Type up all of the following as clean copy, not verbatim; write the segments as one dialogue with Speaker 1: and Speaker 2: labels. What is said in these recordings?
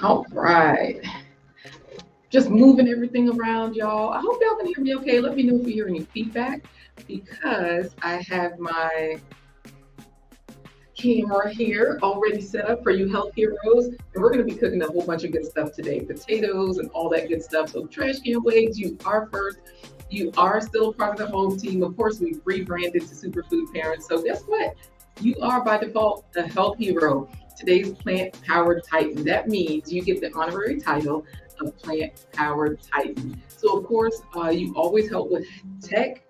Speaker 1: All right. Just moving everything around, y'all. I hope y'all can hear me okay. Let me know if you hear any feedback because I have my camera here already set up for you health heroes. And we're going to be cooking a whole bunch of good stuff today. Potatoes and all that good stuff. So trash can waves, you are first. You are still a part of the home team. Of course, we've rebranded to Superfood Parents. So guess what? You are by default a health hero. Today's plant powered titan. That means you get the honorary title of plant powered titan. So of course, you always help with tech.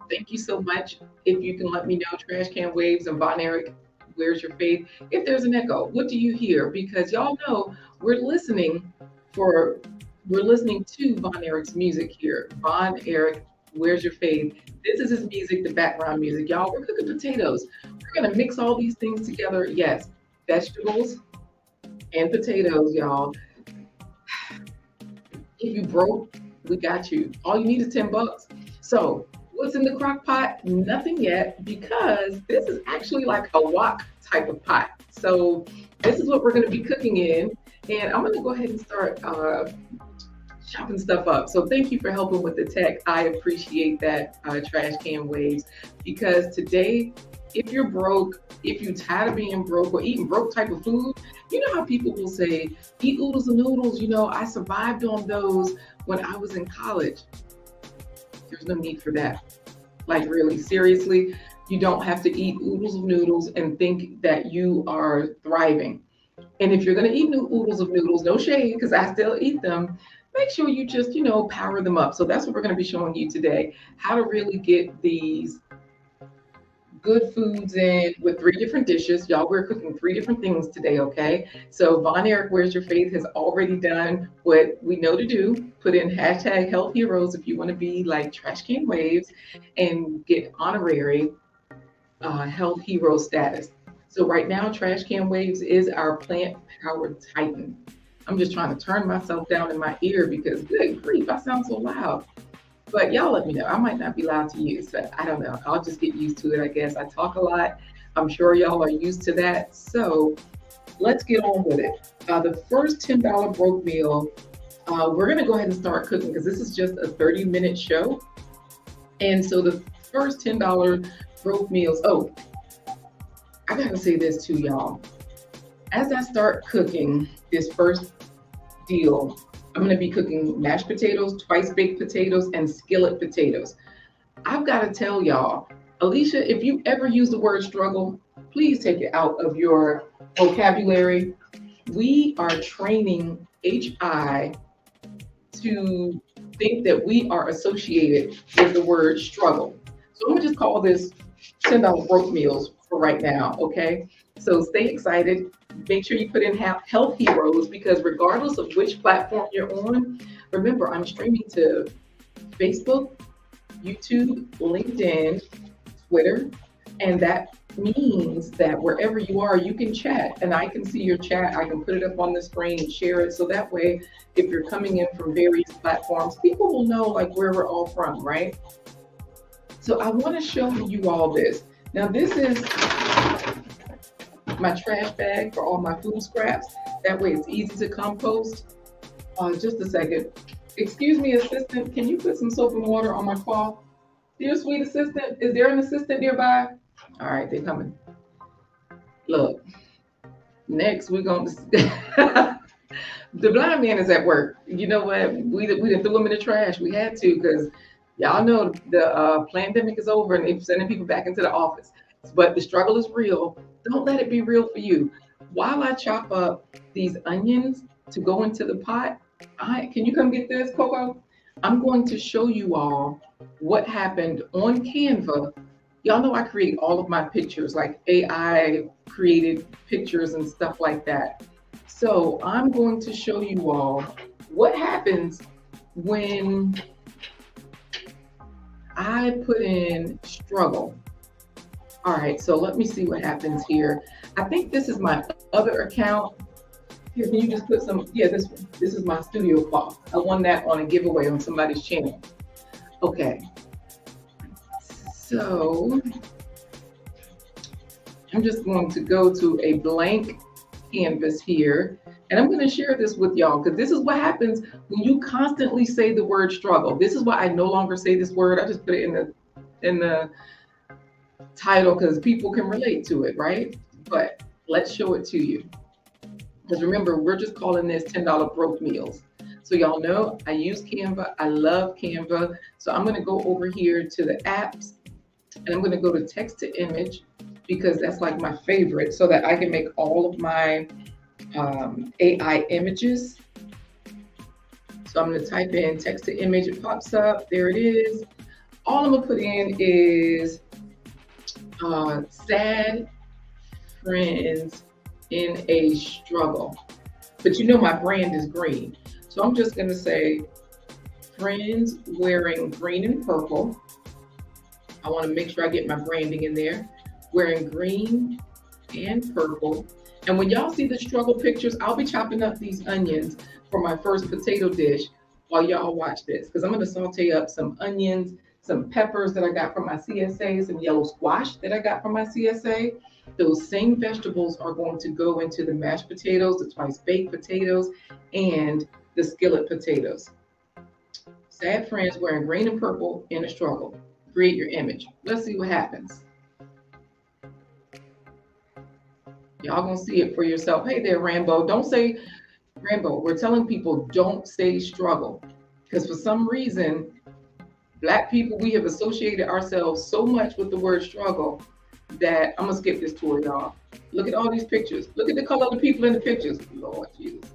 Speaker 1: Thank you so much. If you can let me know, Trash Can Waves and Von Eric, where's your faith? If there's an echo, what do you hear? Because y'all know we're listening for we're listening to Von Eric's music here. Von Eric, where's your faith? This is his music, the background music. Y'all, we're cooking potatoes. We're gonna mix all these things together. Yes, vegetables and potatoes, y'all. If you broke, we got you. All you need is $10. So what's in the crock pot? Nothing yet, because this is actually like a wok type of pot. So this is what we're going to be cooking in. And I'm going to go ahead and start chopping stuff up. So thank you for helping with the tech. I appreciate that, Trash Can Waves, because today, if you're broke, if you're tired of being broke or eating broke type of food, you know how people will say, eat oodles and noodles. You know, I survived on those when I was in college. There's no need for that. Like really, seriously, you don't have to eat oodles of noodles and think that you are thriving. And if you're going to eat new oodles of noodles, no shade, because I still eat them, make sure you just, power them up. So that's what we're going to be showing you today, how to really get these good foods in with 3 different dishes. Y'all, we're cooking 3 different things today, okay? So Von Eric, Where's Your Faith has already done what we know to do. Put in hashtag health heroes if you want to be like Trash Can Waves and get honorary health hero status. So right now, Trash Can Waves is our plant powered titan. I'm just trying to turn myself down in my ear because good grief, I sound so loud. But y'all let me know. I might not be loud to you, so I don't know. I'll just get used to it, I guess. I talk a lot. I'm sure y'all are used to that. So let's get on with it. The first $10 broke meal, we're going to go ahead and start cooking because this is just a 30-minute show. And so the first $10 broke meals. Oh, I got to say this too, y'all. As I start cooking this first deal, I'm going to be cooking mashed potatoes, twice baked potatoes, and skillet potatoes. I've got to tell y'all, Alicia, if you ever use the word struggle, please take it out of your vocabulary. We are training HI to think that we are associated with the word struggle. So I'm going to just call this $10 broke meals for right now, okay? So stay excited. Make sure you put in health heroes because regardless of which platform you're on, remember I'm streaming to Facebook, YouTube, LinkedIn, Twitter, and that means that wherever you are, you can chat and I can see your chat. I can put it up on the screen and share it. So that way, if you're coming in from various platforms, people will know like where we're all from, right? So I want to show you all this. Now this is my trash bag for all my food scraps. That way it's easy to compost. Just a second. Excuse me, assistant, can you put some soap and water on my cloth? Dear sweet assistant, is there an assistant nearby? All right, they're coming. Look, next we're going to, the blind man is at work. You know what? We didn't throw him in the trash. We had to because y'all know the pandemic is over and they're sending people back into the office. But the struggle is real. Don't let it be real for you. While I chop up these onions to go into the pot, can you come get this, Coco? I'm going to show you all what happened on Canva. Y'all know I create all of my pictures, like AI created pictures and stuff like that. So I'm going to show you all what happens when I put in struggle. All right, so let me see what happens here. I think this is my other account. Here, can you just put some, yeah, this is my studio cloth. I won that on a giveaway on somebody's channel. Okay, so I'm just going to go to a blank canvas here, and I'm going to share this with y'all because this is what happens when you constantly say the word struggle. This is why I no longer say this word. I just put it in the title because people can relate to it, right? But let's show it to you. Because remember, we're just calling this $10 broke meals. So y'all know I use Canva. I love Canva. So I'm going to go over here to the apps, and I'm going to go to text to image because that's like my favorite, so that I can make all of my AI images. So I'm going to type in text to image. It pops up. There it is. All I'm going to put in is sad friends in a struggle. But you know my brand is green. So I'm just going to say friends wearing green and purple. I want to make sure I get my branding in there. Wearing green and purple. And when y'all see the struggle pictures, I'll be chopping up these onions for my first potato dish while y'all watch this. Because I'm going to saute up some onions, some peppers that I got from my CSA, some yellow squash that I got from my CSA. Those same vegetables are going to go into the mashed potatoes, the twice baked potatoes, and the skillet potatoes. Sad friends wearing green and purple in a struggle. Create your image. Let's see what happens. Y'all gonna see it for yourself. Hey there, Rambo. Don't say Rambo. We're telling people don't say struggle. Because for some reason, Black people, we have associated ourselves so much with the word struggle that I'm gonna skip this tour, y'all. Look at all these pictures. Look at the color of the people in the pictures. Lord Jesus.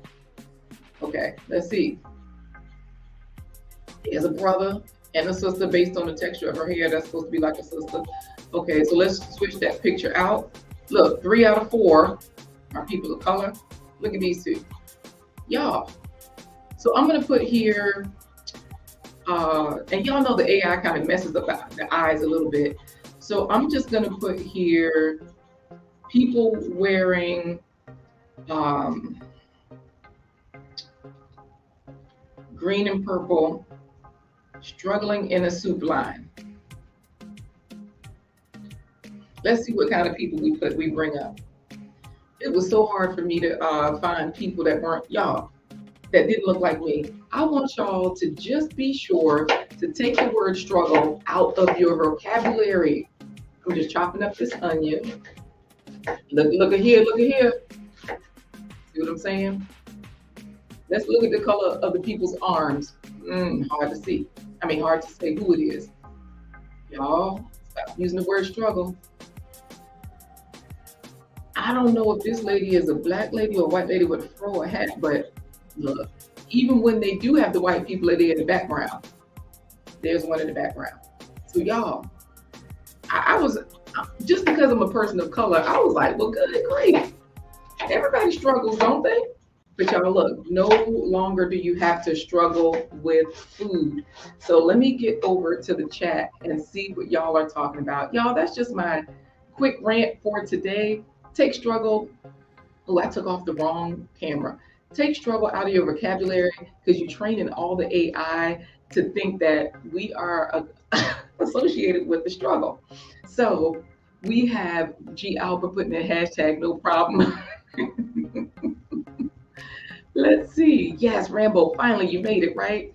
Speaker 1: Okay, let's see. There's a brother and a sister based on the texture of her hair. That's supposed to be like a sister. Okay, so let's switch that picture out. Look, 3 out of 4 are people of color. Look at these two. Y'all. So I'm gonna put here, and y'all know the AI kind of messes up the eyes a little bit. So I'm just gonna put here people wearing green and purple, struggling in a soup line. Let's see what kind of people we bring up. It was so hard for me to find people that weren't y'all, that didn't look like me. I want y'all to just be sure to take the word struggle out of your vocabulary. I'm just chopping up this onion. Look at here, look at here. See what I'm saying? Let's look at the color of the people's arms. Hard to see. I mean, hard to say who it is. Y'all, stop using the word struggle. I don't know if this lady is a Black lady or a white lady with a fro or hat, but look, even when they do have the white people in the background, there's one in the background. So y'all, I was, just because I'm a person of color, I was like, well, good and great. Everybody struggles, don't they? But y'all look, no longer do you have to struggle with food. So let me get over to the chat and see what y'all are talking about. Y'all, that's just my quick rant for today. Take struggle. Oh, I took off the wrong camera. Take struggle out of your vocabulary because you're training all the AI to think that we are associated with the struggle. So we have G. Alba putting a hashtag, no problem. Let's see. Yes, Rambo, finally you made it, right?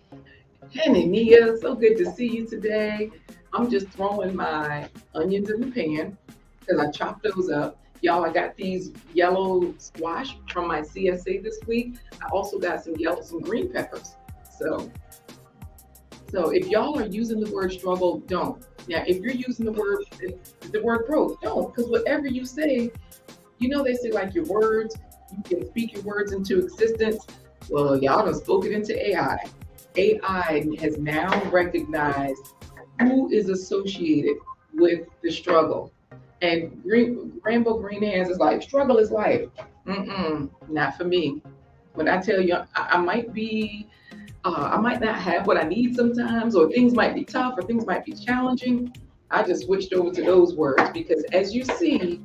Speaker 1: Hey, Nia, so good to see you today. I'm just throwing my onions in the pan because I chopped those up. Y'all, I got these yellow squash from my CSA this week. I also got some green peppers. So if y'all are using the word struggle, don't. Now, if you're using the word broke, don't, because whatever you say, you know they say like your words, you can speak your words into existence. Well, y'all done spoke it into AI. AI has now recognized who is associated with the struggle. And Rainbow Green Hands is like, struggle is life. Not for me. When I tell you, I might not have what I need sometimes, or things might be tough, or things might be challenging. I just switched over to those words because as you see,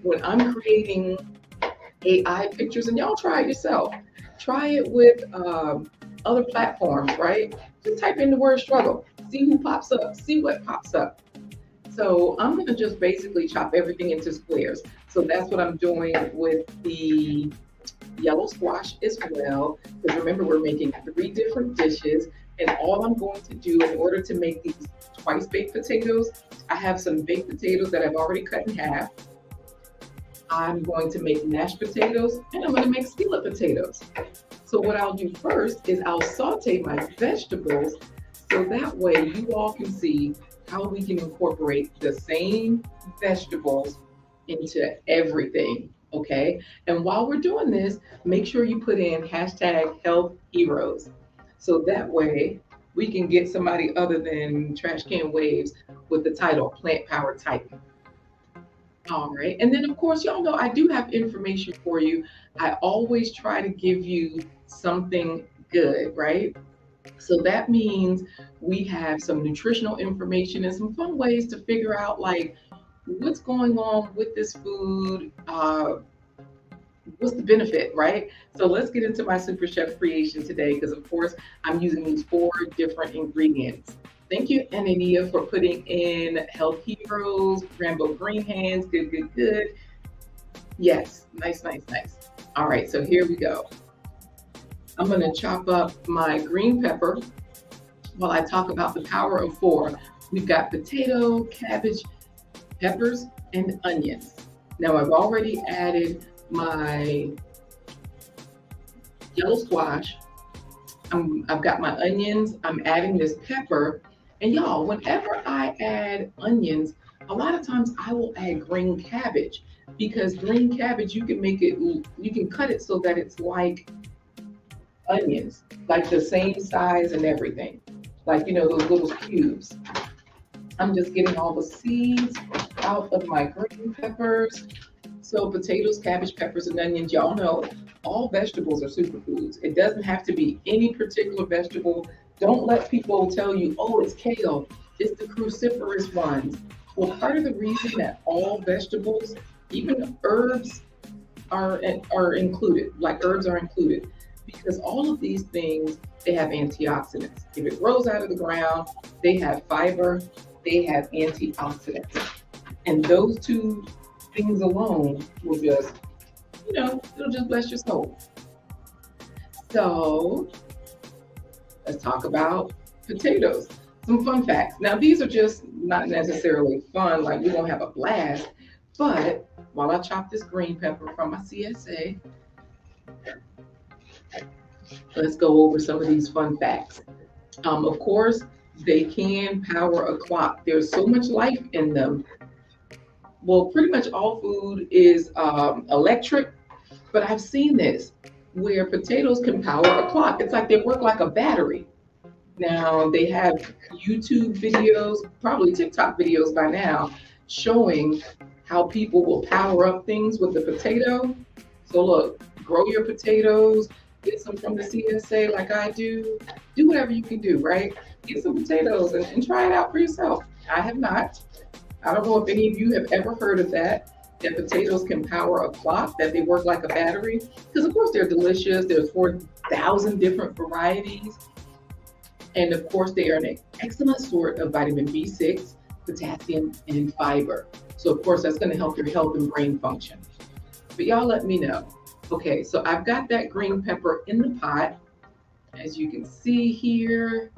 Speaker 1: when I'm creating AI pictures, and y'all try it yourself, try it with other platforms, right? Just type in the word struggle, see who pops up, see what pops up. So I'm gonna just basically chop everything into squares. So that's what I'm doing with the yellow squash as well, because remember we're making 3 different dishes. And all I'm going to do in order to make these twice baked potatoes, I have some baked potatoes that I've already cut in half. I'm going to make mashed potatoes and I'm going to make skillet potatoes. So what I'll do first is I'll saute my vegetables so that way you all can see how we can incorporate the same vegetables into everything. Okay. And while we're doing this, make sure you put in hashtag health heroes. So that way we can get somebody other than Trash Can Waves with the title Plant Powered Titan. All right. And then, of course, y'all know I do have information for you. I always try to give you something good, right? So that means we have some nutritional information and some fun ways to figure out like what's going on with this food, what's the benefit, right? So let's get into my Super Chef creation today because, of course, I'm using these 4 different ingredients. Thank you, Anania, for putting in Health Heroes, Rambo Green Hands. Good, good, good. Yes, nice, nice, nice. All right, so here we go. I'm going to chop up my green pepper while I talk about the power of 4. We've got potato, cabbage, peppers, and onions. Now, I've already added my yellow squash. I've got my onions. I'm adding this pepper. And y'all, whenever I add onions, a lot of times I will add green cabbage because green cabbage, you can cut it so that it's like onions, like the same size and everything. Like, those little cubes. I'm just getting all the seeds out of my green peppers. So potatoes, cabbage, peppers, and onions, y'all know all vegetables are superfoods. It doesn't have to be any particular vegetable. Don't let people tell you, oh, it's kale. It's the cruciferous ones. Well, part of the reason that all vegetables, even herbs, are included, like herbs are included, because all of these things, they have antioxidants. If it grows out of the ground, they have fiber, they have antioxidants. And those 2 things alone will just, it'll just bless your soul. So let's talk about potatoes. Some fun facts. Now, these are just not necessarily fun, like we're gonna have a blast, but while I chop this green pepper from my CSA, let's go over some of these fun facts. Of course, they can power a clock. There's so much life in them. Well, pretty much all food is electric, but I've seen this where potatoes can power a clock. It's like they work like a battery. Now, they have YouTube videos, probably TikTok videos by now, showing how people will power up things with the potato. So look, grow your potatoes, get some from the CSA like I do. Do whatever you can do, right? Get some potatoes and try it out for yourself. I have not. I don't know if any of you have ever heard of that potatoes can power a clock, that they work like a battery. Because of course they're delicious. There's 4,000 different varieties. And of course they are an excellent source of vitamin B6, potassium, and fiber. So of course that's going to help your health and brain function. But y'all let me know. Okay, so I've got that green pepper in the pot. As you can see here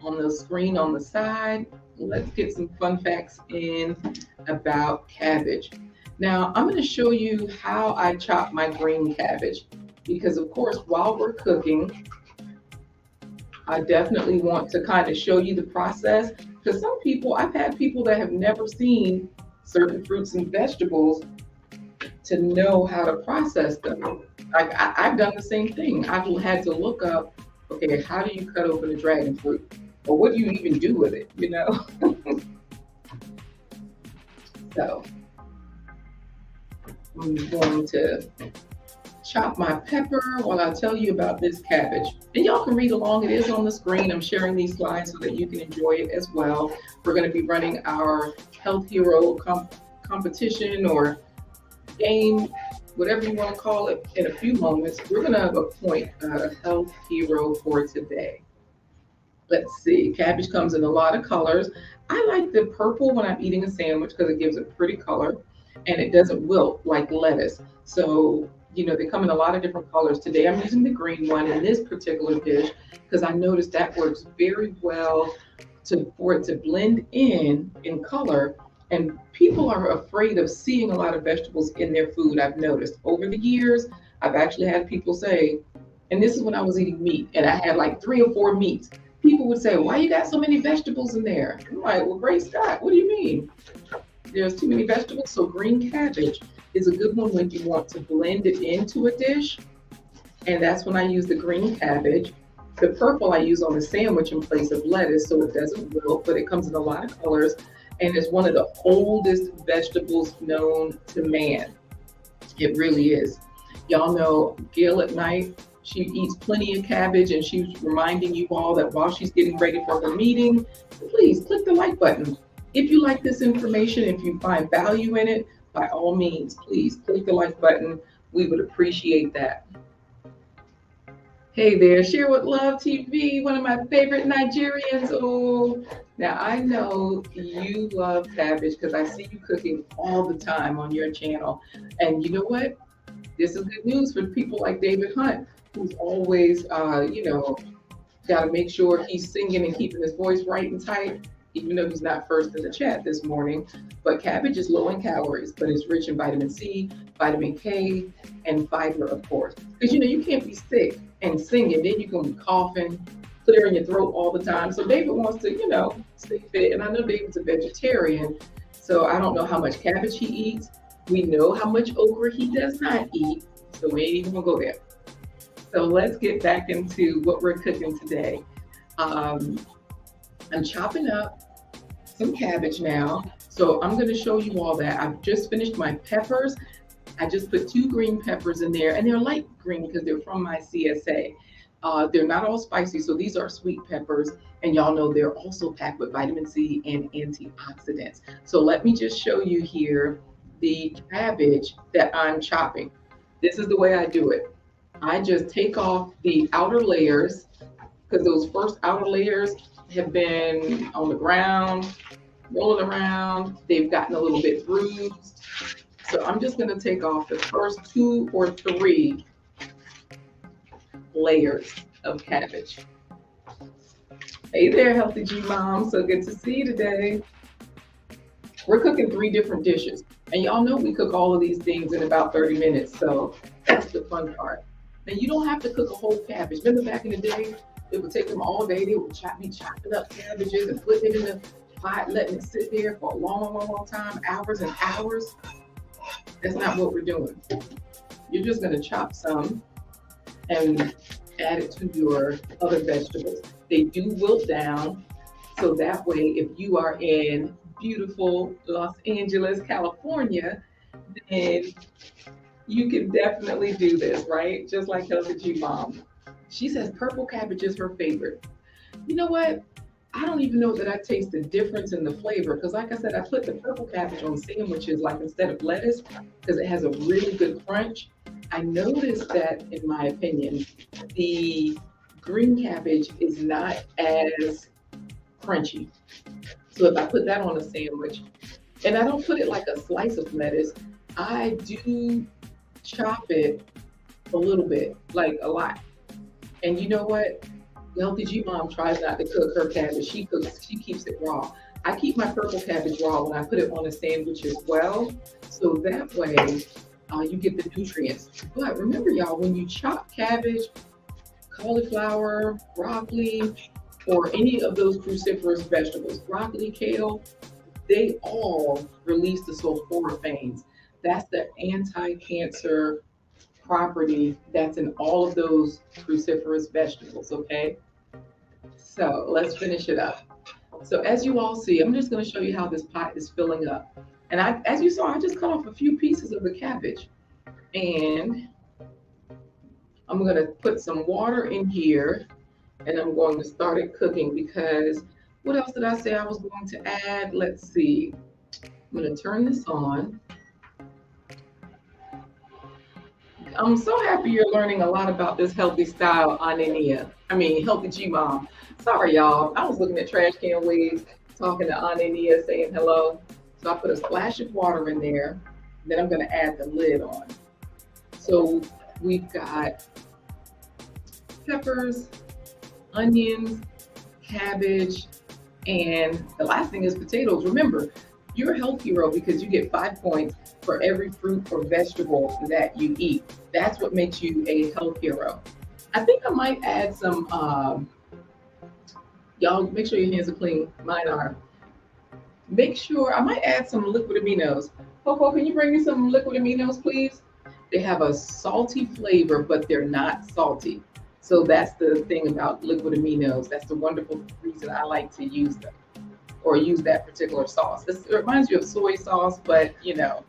Speaker 1: on the screen on the side, let's get some fun facts in about cabbage. Now, I'm going to show you how I chop my green cabbage because, of course, while we're cooking, I definitely want to kind of show you the process because some people, I've had people that have never seen certain fruits and vegetables to know how to process them. I've done the same thing. I've had to look up, okay, how do you cut open a dragon fruit? Or what do you even do with it, So I'm going to chop my pepper while I tell you about this cabbage. And y'all can read along. It is on the screen. I'm sharing these slides so that you can enjoy it as well. We're going to be running our Health Hero competition or game, whatever you want to call it, in a few moments. We're going to appoint a Health Hero for today. Let's see, cabbage comes in a lot of colors. I like the purple when I'm eating a sandwich because it gives a pretty color and it doesn't wilt like lettuce. So They come in a lot of different colors. Today I'm using the green one in this particular dish because I noticed that works very well for it to blend in color. And people are afraid of seeing a lot of vegetables in their food. I've noticed over the years, I've actually had people say, and this is when I was eating meat and I had like 3 or 4 meats. People would say, why you got so many vegetables in there? I'm like, well, great Scott, what do you mean? There's too many vegetables. So green cabbage is a good one when you want to blend it into a dish. And that's when I use the green cabbage. The purple I use on the sandwich in place of lettuce so it doesn't wilt, but it comes in a lot of colors. And it's one of the oldest vegetables known to man. It really is. Y'all know Gail at night, she eats plenty of cabbage, and she's reminding you all that while she's getting ready for her meeting, please click the like button. If you like this information, if you find value in it, by all means, please click the like button. We would appreciate that. Hey there, Share with Love TV, one of my favorite Nigerians. Oh, now I know you love cabbage because I see you cooking all the time on your channel. And you know what? This is good news for people like David Hunt, who's always, got to make sure he's singing and keeping his voice right and tight, even though he's not first in the chat this morning. But cabbage is low in calories, but it's rich in vitamin C, vitamin K, and fiber, of course. Because, you can't be sick and singing, then you're going to be coughing, clearing your throat all the time. So David wants to, stay fit. And I know David's a vegetarian, so I don't know how much cabbage he eats. We know how much okra he does not eat, so we ain't even gonna go there. So let's get back into what we're cooking today. I'm chopping up some cabbage now. So I'm gonna show you all that. I've just finished my peppers. I just put 2 green peppers in there, and they're light green because they're from my CSA. They're not all spicy, so these are sweet peppers, and y'all know they're also packed with vitamin C and antioxidants. So let me just show you here the cabbage that I'm chopping. This is the way I do it. I just take off the outer layers because those first outer layers have been on the ground, rolling around. They've gotten a little bit bruised. So I'm just going to take off the first 2 or 3 layers of cabbage. Hey there, Healthy G Mom. So good to see you today. We're cooking 3 different dishes. And y'all know we cook all of these things in about 30 minutes. So that's the fun part. Now you don't have to cook a whole cabbage. Remember back in the day, it would take them all day. They would be chopping up cabbages and putting it in the pot, letting it sit there for a long time, hours and hours. That's not what we're doing. You're just gonna chop some and add it to your other vegetables. They do wilt down. So that way, if you are in beautiful Los Angeles, California, then you can definitely do this, right? Just like Healthy G Mom. She says purple cabbage is her favorite. You know what? I don't even know that I taste the difference in the flavor because like I said, I put the purple cabbage on sandwiches like instead of lettuce because it has a really good crunch. I noticed that, in my opinion, the green cabbage is not as crunchy. So if I put that on a sandwich, and I don't put it like a slice of lettuce, I do chop it a little bit, like a lot. And you know what? Healthy G Mom tries not to cook her cabbage. She keeps it raw. I keep my purple cabbage raw when I put it on a sandwich as well. So that way you get the nutrients. But remember y'all, when you chop cabbage, cauliflower, broccoli, or any of those cruciferous vegetables, broccoli, kale, they all release the sulforaphanes. That's the anti-cancer property that's in all of those cruciferous vegetables, okay? So let's finish it up. So as you all see, I'm just going to show you how this pot is filling up. And as you saw, I just cut off a few pieces of the cabbage. And I'm going to put some water in here. And I'm going to start it cooking because what else did I say I was going to add? Let's see. I'm going to turn this on. I'm so happy you're learning a lot about this healthy style, Healthy G Mom. Sorry, y'all. I was looking at Trash Can Waves, talking to Anania, saying hello. So I put a splash of water in there. Then I'm going to add the lid on. So we've got peppers, onions, cabbage, and the last thing is potatoes. Remember, you're a health hero because you get 5 points for every fruit or vegetable that you eat. That's what makes you a health hero. I think I might add some, y'all make sure your hands are clean. Mine are. Make sure, I might add some liquid aminos. Coco, can you bring me some liquid aminos, please? They have a salty flavor, but they're not salty. So that's the thing about liquid aminos. That's the wonderful reason I like to use them or use that particular sauce. It reminds you of soy sauce, but you know,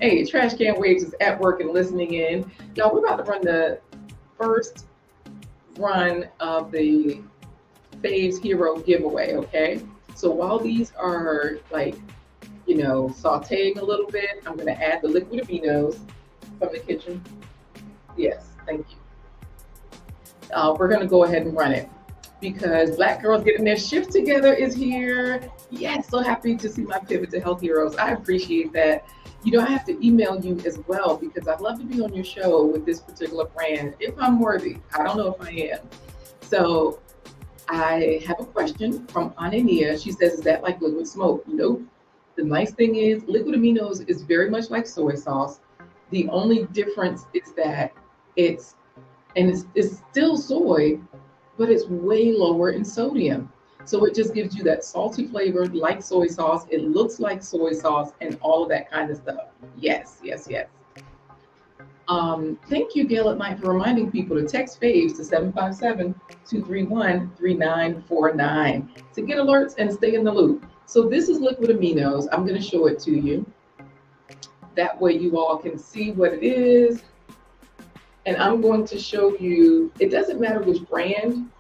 Speaker 1: hey, Trash Can Waves is at work and listening in. Y'all, we're about to run the first run of the FAVES Hero giveaway, okay? So while these are like, you know, sauteing a little bit, I'm gonna add the liquid aminos from the kitchen. Yes, thank you. We're gonna go ahead and run it because Black Girls Getting Their Shift Together is here. Yes, so happy to see my pivot to health heroes. I appreciate that. You know, I have to email you as well because I'd love to be on your show with this particular brand if I'm worthy. I don't know if I am. So I have a question from Anania. She says, is that like liquid smoke? Nope. The nice thing is liquid aminos is very much like soy sauce. The only difference is that it's still soy, but it's way lower in sodium. So it just gives you that salty flavor like soy sauce. It looks like soy sauce and all of that kind of stuff. Yes, yes, yes. Thank you, Gail at Night, for reminding people to text FAVES to 757-231-3949 to get alerts and stay in the loop. So this is liquid aminos. I'm going to show it to you. That way you all can see what it is. And I'm going to show you, it doesn't matter which brand,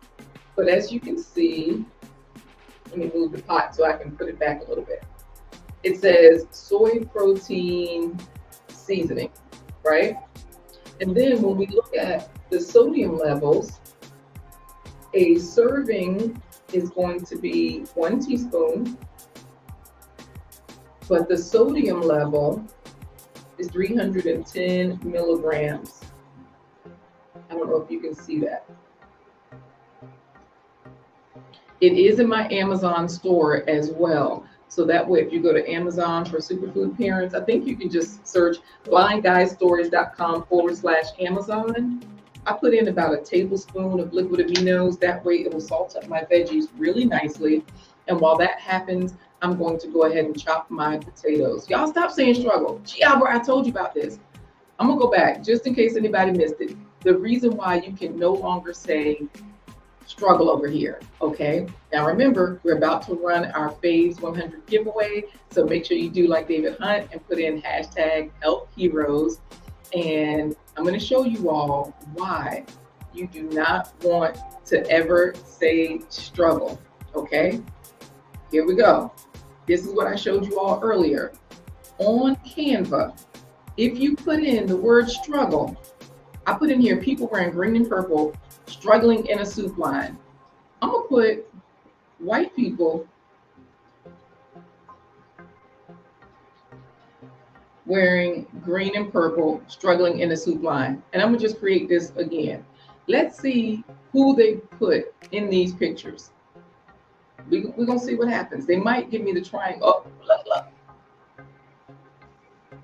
Speaker 1: but as you can see, let me move the pot so I can put it back a little bit. It says soy protein seasoning, right? And then when we look at the sodium levels, a serving is going to be 1 teaspoon, but the sodium level is 310 milligrams. I don't know if you can see that. It is in my Amazon store as well. So that way, if you go to Amazon for Superfood Parents, I think you can just search blindguystories.com/Amazon. I put in about a tablespoon of liquid aminos. That way it will salt up my veggies really nicely. And while that happens, I'm going to go ahead and chop my potatoes. Y'all stop saying struggle. Gee, Albert, I told you about this. I'm gonna go back just in case anybody missed it. The reason why you can no longer say struggle over here, okay? Now remember, we're about to run our FAVES 100 giveaway, so make sure you do like David Hunt and put in hashtag health heroes. And I'm gonna show you all why you do not want to ever say struggle, okay? Here we go. This is what I showed you all earlier. On Canva, if you put in the word struggle, I put in here people wearing green and purple struggling in a soup line. I'm gonna put white people wearing green and purple struggling in a soup line. And I'm gonna just create this again. Let's see who they put in these pictures. We're gonna see what happens. They might give me the triangle. Oh, look.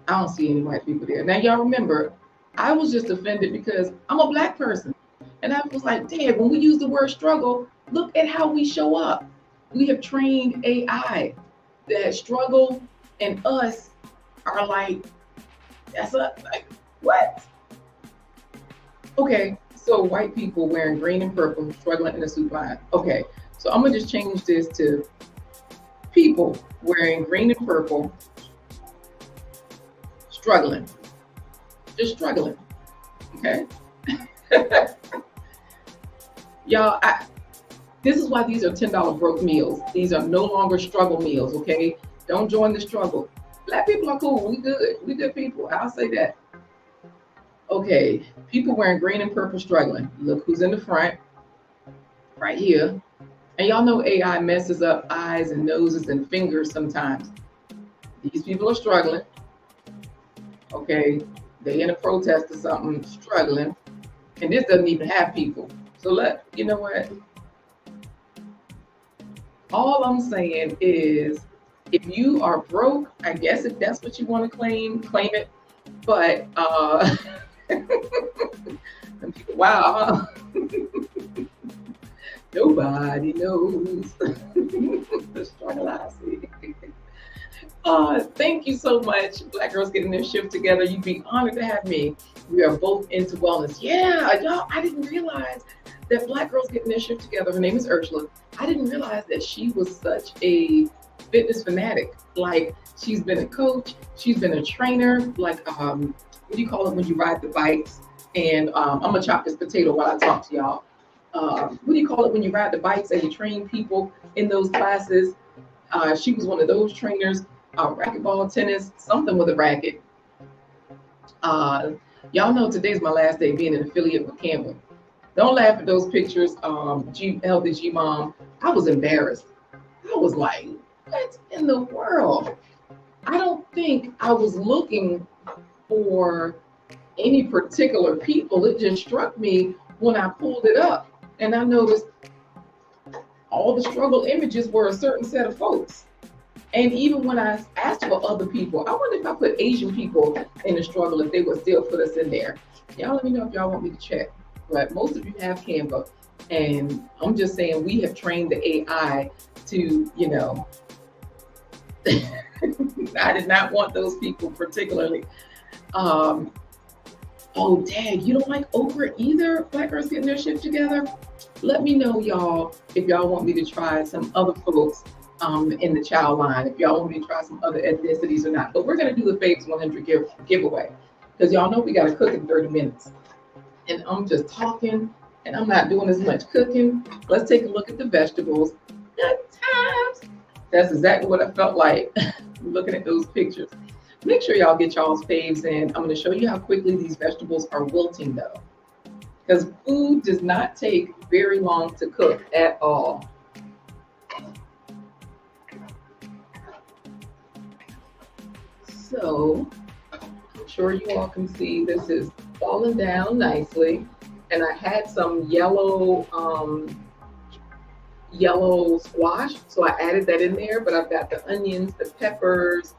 Speaker 1: I don't see any white people there. Now y'all remember, I was just offended because I'm a Black person. And I was like, damn, when we use the word struggle, look at how we show up. We have trained AI that struggle and us are like, that's us. Like, what? Okay, so white people wearing green and purple struggling in a soup line. Okay, so I'm gonna just change this to people wearing green and purple struggling. Just struggling, okay? Y'all, this is why these are $10 broke meals. These are no longer struggle meals, okay? Don't join the struggle. Black people are cool. We good. We good people. I'll say that. Okay, people wearing green and purple struggling. Look who's in the front, right here. And y'all know AI messes up eyes and noses and fingers sometimes. These people are struggling. Okay, They in a protest or something, struggling, and this doesn't even have people. So you know what? All I'm saying is, if you are broke, I guess if that's what you want to claim it. But wow, nobody knows the struggle I see. Thank you so much, Black Girls Getting Their Shift Together. You'd be honored to have me. We are both into wellness. Yeah, y'all, I didn't realize that Black Girls Getting Their Shift Together, her name is Ursula. I didn't realize that she was such a fitness fanatic. Like, she's been a coach, she's been a trainer, like, what do you call it when you ride the bikes? And I'm gonna chop this potato while I talk to y'all. What do you call it when you ride the bikes and you train people in those classes? She was one of those trainers. Racquetball, tennis, something with a racket. Y'all know today's my last day being an affiliate with Canva. Don't laugh at those pictures. Healthy G Mom. I was embarrassed. I was like, what in the world? I don't think I was looking for any particular people. It just struck me when I pulled it up, and I noticed all the struggle images were a certain set of folks. And even when I asked for other people, I wonder if I put Asian people in the struggle, if they would still put us in there. Y'all let me know if y'all want me to check. But most of you have Canva. And I'm just saying, we have trained the AI to, you know, I did not want those people particularly. Oh, dang, you don't like okra either? Black Girls Getting Their Shit Together? Let me know, y'all, if y'all want me to try some other folks in the child line, if y'all want me to try some other ethnicities or not. But we're going to do the FAVES 100 giveaway, because y'all know we got to cook in 30 minutes. And I'm just talking, and I'm not doing as much cooking. Let's take a look at the vegetables. Good times. That's exactly what I felt like looking at those pictures. Make sure y'all get y'all's faves in. I'm going to show you how quickly these vegetables are wilting, though, because food does not take very long to cook at all. So I'm sure you all can see this is falling down nicely. And I had some yellow squash, so I added that in there, but I've got the onions, the peppers,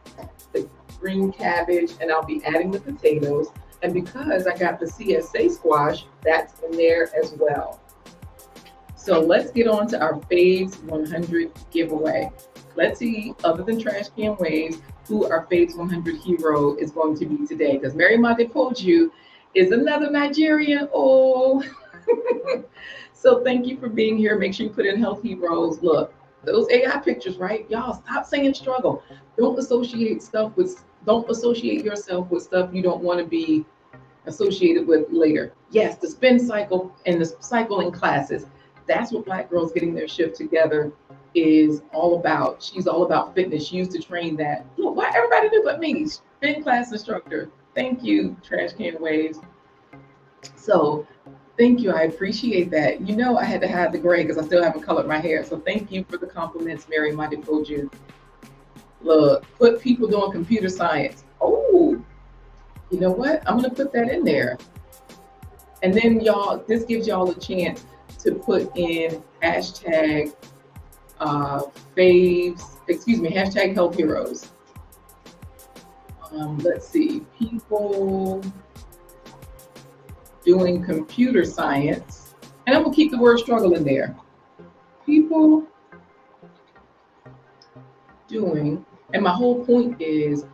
Speaker 1: the green cabbage, and I'll be adding the potatoes. And because I got the CSA squash, that's in there as well. So let's get on to our FAVES 100 giveaway. Let's see, other than Trash Can Waves, who our FAVES 100 hero is going to be today. Because Mary Madepoju is another Nigerian. Oh, so thank you for being here. Make sure you put in health heroes. Look, those AI pictures, right? Y'all stop saying struggle. Don't associate yourself with stuff you don't want to be associated with later. Yes, the spin cycle and the cycling classes. That's what Black Girls Getting Their Shift Together is all about. She's all about fitness. She used to train that. Look, why everybody do but me? Spin class instructor. Thank you, Trash Can Waves. So thank you. I appreciate that. You know, I had to hide the gray because I still haven't colored my hair. So thank you for the compliments, Mary Madepoju. Look, put people doing computer science. Oh, you know what? I'm going to put that in there. And then y'all, this gives y'all a chance to put in hashtag hashtag health heroes. Let's see, people doing computer science, and I'm gonna keep the word struggle in there. People doing, and my whole point is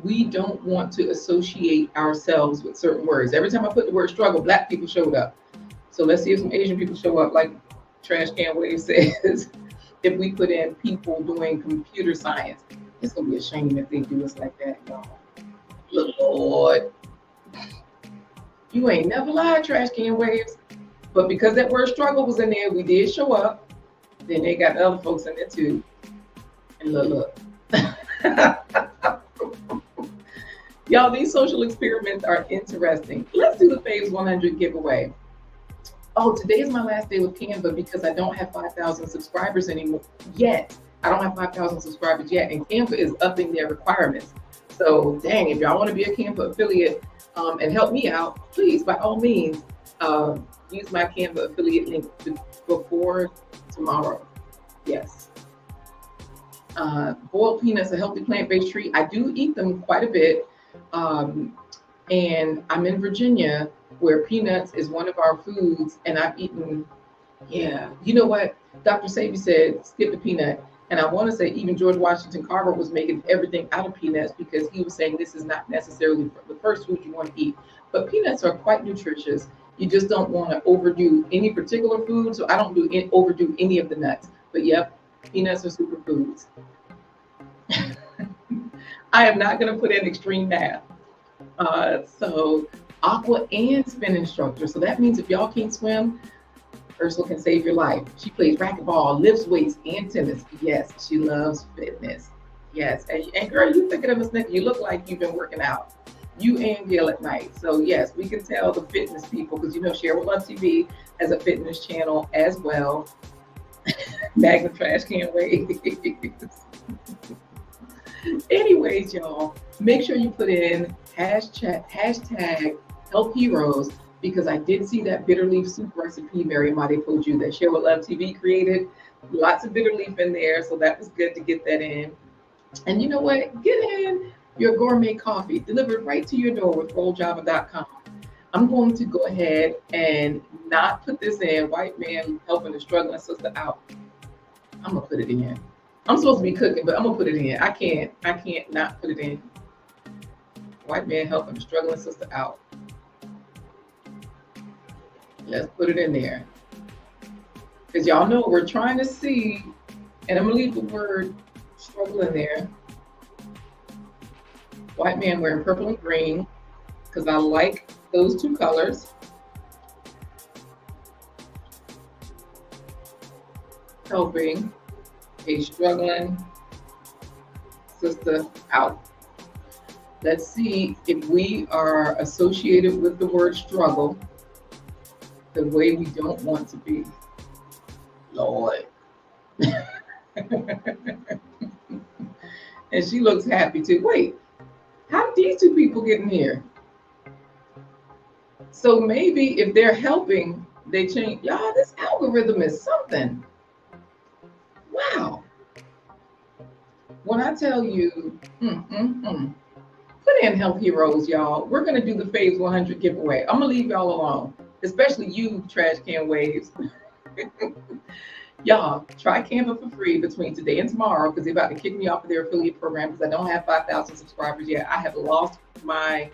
Speaker 1: we don't want to associate ourselves with certain words. Every time I put the word struggle, Black people showed up. So let's see if some Asian people show up, like Trash Can Wave says. If we put in people doing computer science, it's gonna be a shame if they do us like that, y'all. Look, Lord, you ain't never lied, Trash Can Waves. But because that word struggle was in there, we did show up. Then they got other folks in there too. And look. Y'all, these social experiments are interesting. Let's do the FAVES 100 giveaway. Oh, today is my last day with Canva because I don't have 5,000 subscribers anymore yet. I don't have 5,000 subscribers yet, and Canva is upping their requirements. So dang, if y'all want to be a Canva affiliate and help me out, please, by all means, use my Canva affiliate link before tomorrow. Yes. Boiled peanuts, a healthy plant-based treat. I do eat them quite a bit. And I'm in Virginia where peanuts is one of our foods, and I've eaten, yeah. You know what? Dr. Sabi said, skip the peanut. And I want to say even George Washington Carver was making everything out of peanuts because he was saying this is not necessarily the first food you want to eat. But peanuts are quite nutritious. You just don't want to overdo any particular food. So I don't overdo any of the nuts. But yep, peanuts are superfoods. I am not going to put in extreme math. So aqua and spin instructor. So that means if y'all can't swim, Ursula can save your life. She plays racquetball, lifts weights, and tennis. Yes, she loves fitness. Yes, and girl, you thicker than a snicker. You look like you've been working out. You and Gail at night. So yes, we can tell the fitness people because you know Cheryl Love TV has a fitness channel as well. Magna Trash can't wait. Anyways, y'all, make sure you put in hashtag Health Heroes because I did see that bitter leaf soup recipe Mary Made told you that Cheryl Love TV created. Lots of bitter leaf in there, so that was good to get that in. And you know what? Get in your gourmet coffee delivered right to your door with rolljava.com. I'm going to go ahead and not put this in. White man helping the struggling sister out. I'm gonna put it in. I'm supposed to be cooking, but I'm gonna put it in. I can't not put it in. White man helping the struggling sister out. Let's put it in there. Because y'all know we're trying to see, and I'm gonna leave the word struggle in there. White man wearing purple and green, because I like those two colors. Helping a struggling sister out. Let's see if we are associated with the word struggle the way we don't want to be. Lord. And she looks happy too. Wait, how did these two people get in here? So maybe if they're helping, they change. Y'all, this algorithm is something. Wow. When I tell you, put in Health Heroes, y'all. We're going to do the FAVES 100 giveaway. I'm going to leave y'all alone, especially you trash can waves. Y'all, try Canva for free between today and tomorrow because they're about to kick me off of their affiliate program because I don't have 5,000 subscribers yet. I have lost my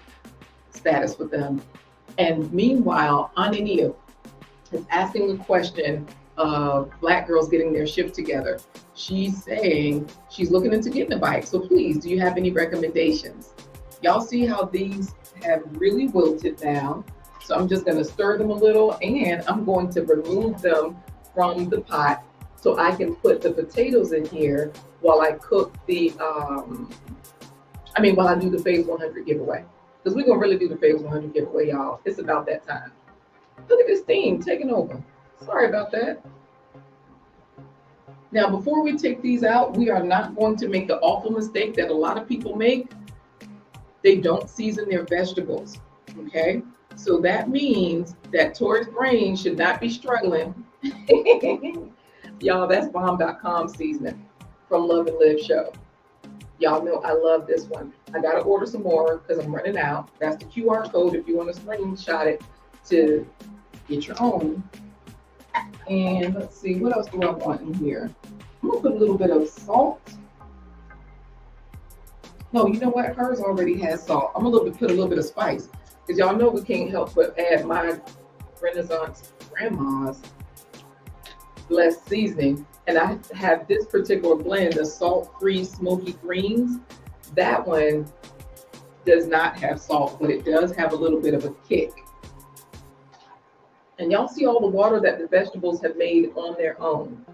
Speaker 1: status with them. And meanwhile, Anania is asking the question of Black girls getting their shift together. She's saying she's looking into getting a bike. So please, do you have any recommendations? Y'all see how these have really wilted down. So I'm just going to stir them a little and I'm going to remove them from the pot so I can put the potatoes in here while I cook the, while I do the FAVES 100 giveaway. Because we're going to really do the FAVES 100 giveaway, y'all. It's about that time. Look at this theme taking over. Sorry about that. Now, before we take these out, we are not going to make the awful mistake that a lot of people make. They don't season their vegetables, okay? So that means that Tori's brain should not be struggling. Y'all, that's bomb.com seasoning from Love and Live Show. Y'all know I love this one. I got to order some more because I'm running out. That's the QR code if you want to screenshot it to get your own. And let's see, what else do I want in here? I'm going to put a little bit of salt. No, you know what? Hers already has salt. I'm going to put a little bit of spice. Because y'all know we can't help but add my Renaissance grandma's blessed seasoning. And I have this particular blend, the salt-free smoky greens. That one does not have salt, but it does have a little bit of a kick. And y'all see all the water that the vegetables have made on their own.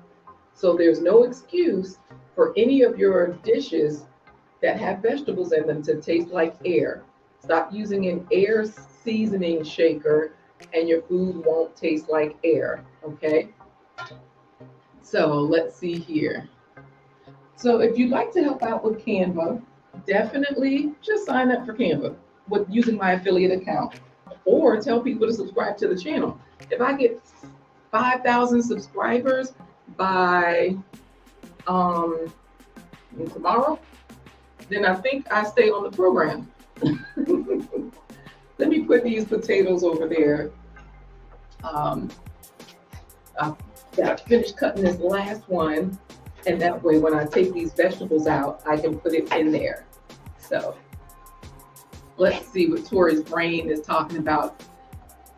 Speaker 1: So there's no excuse for any of your dishes that have vegetables in them to taste like air. Stop using an air seasoning shaker and your food won't taste like air, okay? So let's see here. So if you'd like to help out with Canva, definitely just sign up for Canva with using my affiliate account or tell people to subscribe to the channel. If I get 5,000 subscribers by tomorrow, then I think I stay on the program. Let me put these potatoes over there. I've got to finish cutting this last one, and that way when I take these vegetables out, I can put it in there. So let's see what Tori's brain is talking about.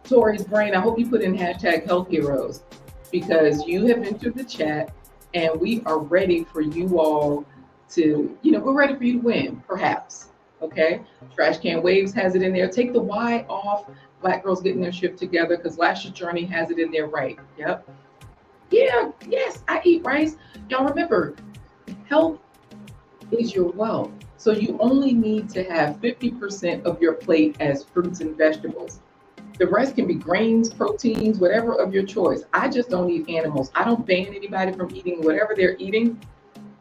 Speaker 1: Tori's brain, I hope you put in hashtag health heroes, because you have entered the chat and we are ready for you all to, we're ready for you to win, perhaps. Okay, Trash Can Waves has it in there. Take the Y off. Black Girls Getting Their Shit Together, because Lashes Journey has it in there, right? Yep. Yeah, yes, I eat rice. Y'all remember, health is your wealth. So you only need to have 50% of your plate as fruits and vegetables. The rest can be grains, proteins, whatever of your choice. I just don't eat animals. I don't ban anybody from eating whatever they're eating.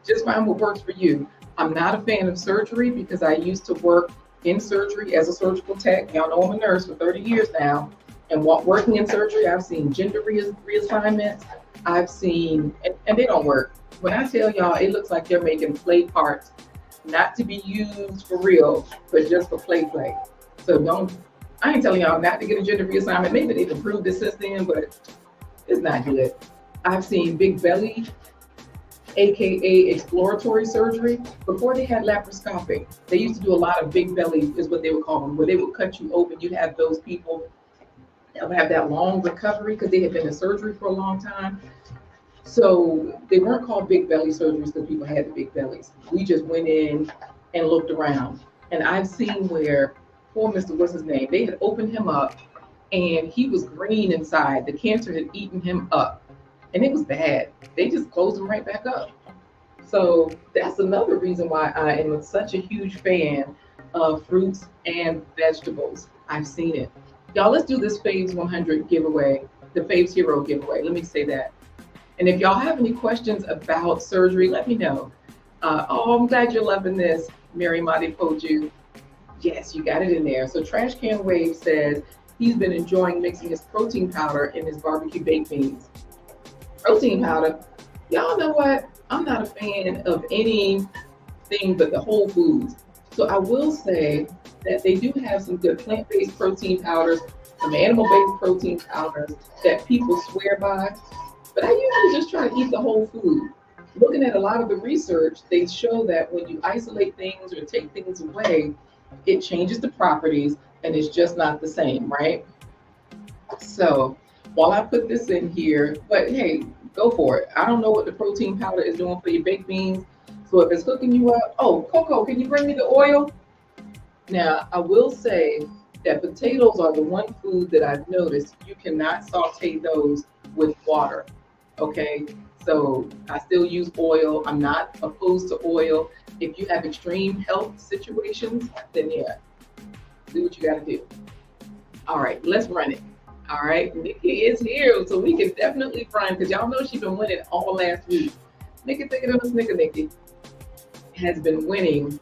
Speaker 1: Just find what works for you. I'm not a fan of surgery because I used to work in surgery as a surgical tech. Y'all know I'm a nurse for 30 years now. And working in surgery, I've seen gender reassignments. I've seen, and they don't work. When I tell y'all, it looks like they're making play parts, not to be used for real, but just for play. So I ain't telling y'all not to get a gender reassignment. Maybe they've improved this since then, but it's not good. I've seen big belly, AKA exploratory surgery. Before they had laparoscopic, they used to do a lot of big belly, is what they would call them, where they would cut you open. You'd have those people that would have that long recovery because they had been in surgery for a long time. So they weren't called big belly surgeries because people had the big bellies. We just went in and looked around. And I've seen where poor Mr. What's his name? They had opened him up and he was green inside. The cancer had eaten him up. And it was bad. They just closed him right back up. So that's another reason why I am such a huge fan of fruits and vegetables. I've seen it. Y'all, let's do this FAVES 100 giveaway, the FAVES Hero giveaway. Let me say that. And if y'all have any questions about surgery, let me know. I'm glad you're loving this, Mary Madi Poju. Yes, you got it in there. So Trash Can Wave says he's been enjoying mixing his protein powder in his barbecue baked beans. Protein powder, y'all know what? I'm not a fan of anything but the whole foods. So I will say that they do have some good plant-based protein powders, some animal-based protein powders that people swear by. But I usually just try to eat the whole food. Looking at a lot of the research, they show that when you isolate things or take things away, it changes the properties and it's just not the same, right? So while I put this in here, but hey, go for it. I don't know what the protein powder is doing for your baked beans. So if it's hooking you up, oh, Coco, can you bring me the oil? Now, I will say that potatoes are the one food that I've noticed you cannot saute those with water, okay? So I still use oil. I'm not opposed to oil. If you have extreme health situations, then yeah, do what you gotta do. All right, let's run it. All right, Nikki is here, so we can definitely run, because y'all know she's been winning all last week. Nikki, take it on a snicker, Nikki. Has been winning.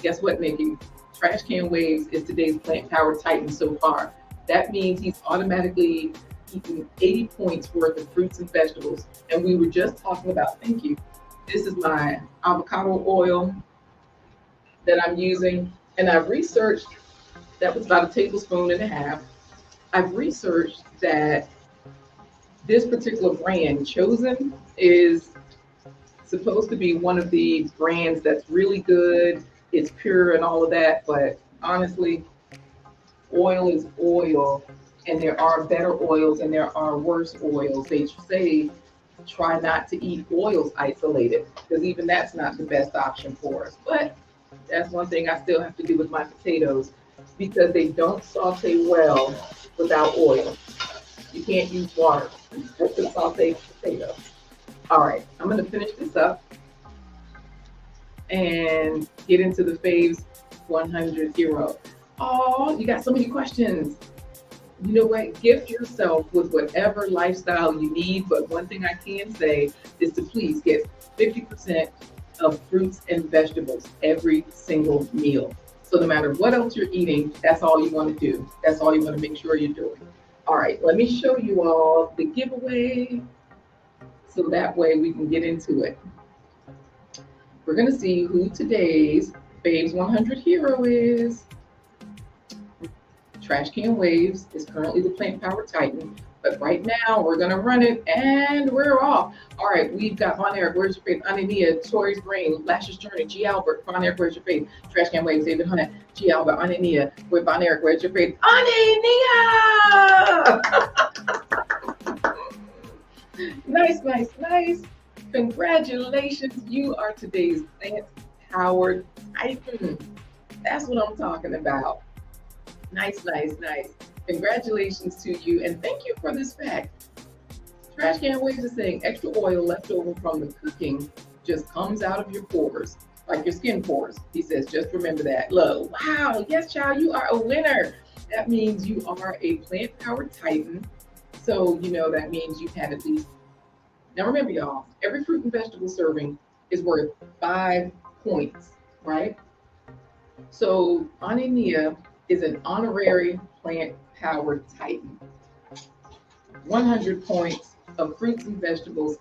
Speaker 1: Guess what, Nikki? Trash Can Waves is today's Plant Power Titan so far. That means he's automatically eating 80 points worth of fruits and vegetables. And we were just talking about, thank you. This is my avocado oil that I'm using. And I've researched, that was about 1.5 tablespoons. I've researched that this particular brand, Chosen, is supposed to be one of the brands that's really good. It's pure and all of that, but honestly, oil is oil, and there are better oils and there are worse oils. They say try not to eat oils isolated, because even that's not the best option for us. But that's one thing I still have to do with my potatoes, because they don't saute well without oil. You can't use water to saute potatoes. All right, I'm going to finish this up and get into the FAVES 100 Hero. Oh, you got so many questions. You know what? Gift yourself with whatever lifestyle you need. But one thing I can say is to please get 50% of fruits and vegetables every single meal. So no matter what else you're eating, that's all you want to do. That's all you want to make sure you're doing. All right, let me show you all the giveaway so that way we can get into it. We're going to see who today's Faves 100 hero is. Trash Can Waves is currently the plant power titan, but right now we're gonna run it and we're off. All right, we've got Von Eric, Where's Your Faith, Anania, Tori's Brain, Lashes Journey, G. Albert, Von Eric, Where's Your Faith, Trash Can Waves, David Hunt, G. Albert, Anania, with Von Eric, Where's Your Faith, Anania! Nice, nice, nice. Congratulations, you are today's plant powered titan. That's what I'm talking about. Nice, nice, nice. Congratulations to you, and thank you for this fact. Trash Can Waves is saying extra oil left over from the cooking just comes out of your pores, like your skin pores. He says, just remember that. Look, wow, yes, child, you are a winner. That means you are a plant-powered titan. So, you know, that means you've had at least, now remember, y'all, every fruit and vegetable serving is worth 5 points, right? So, Anania is an honorary plant-powered titan. 100 points of fruits and vegetables.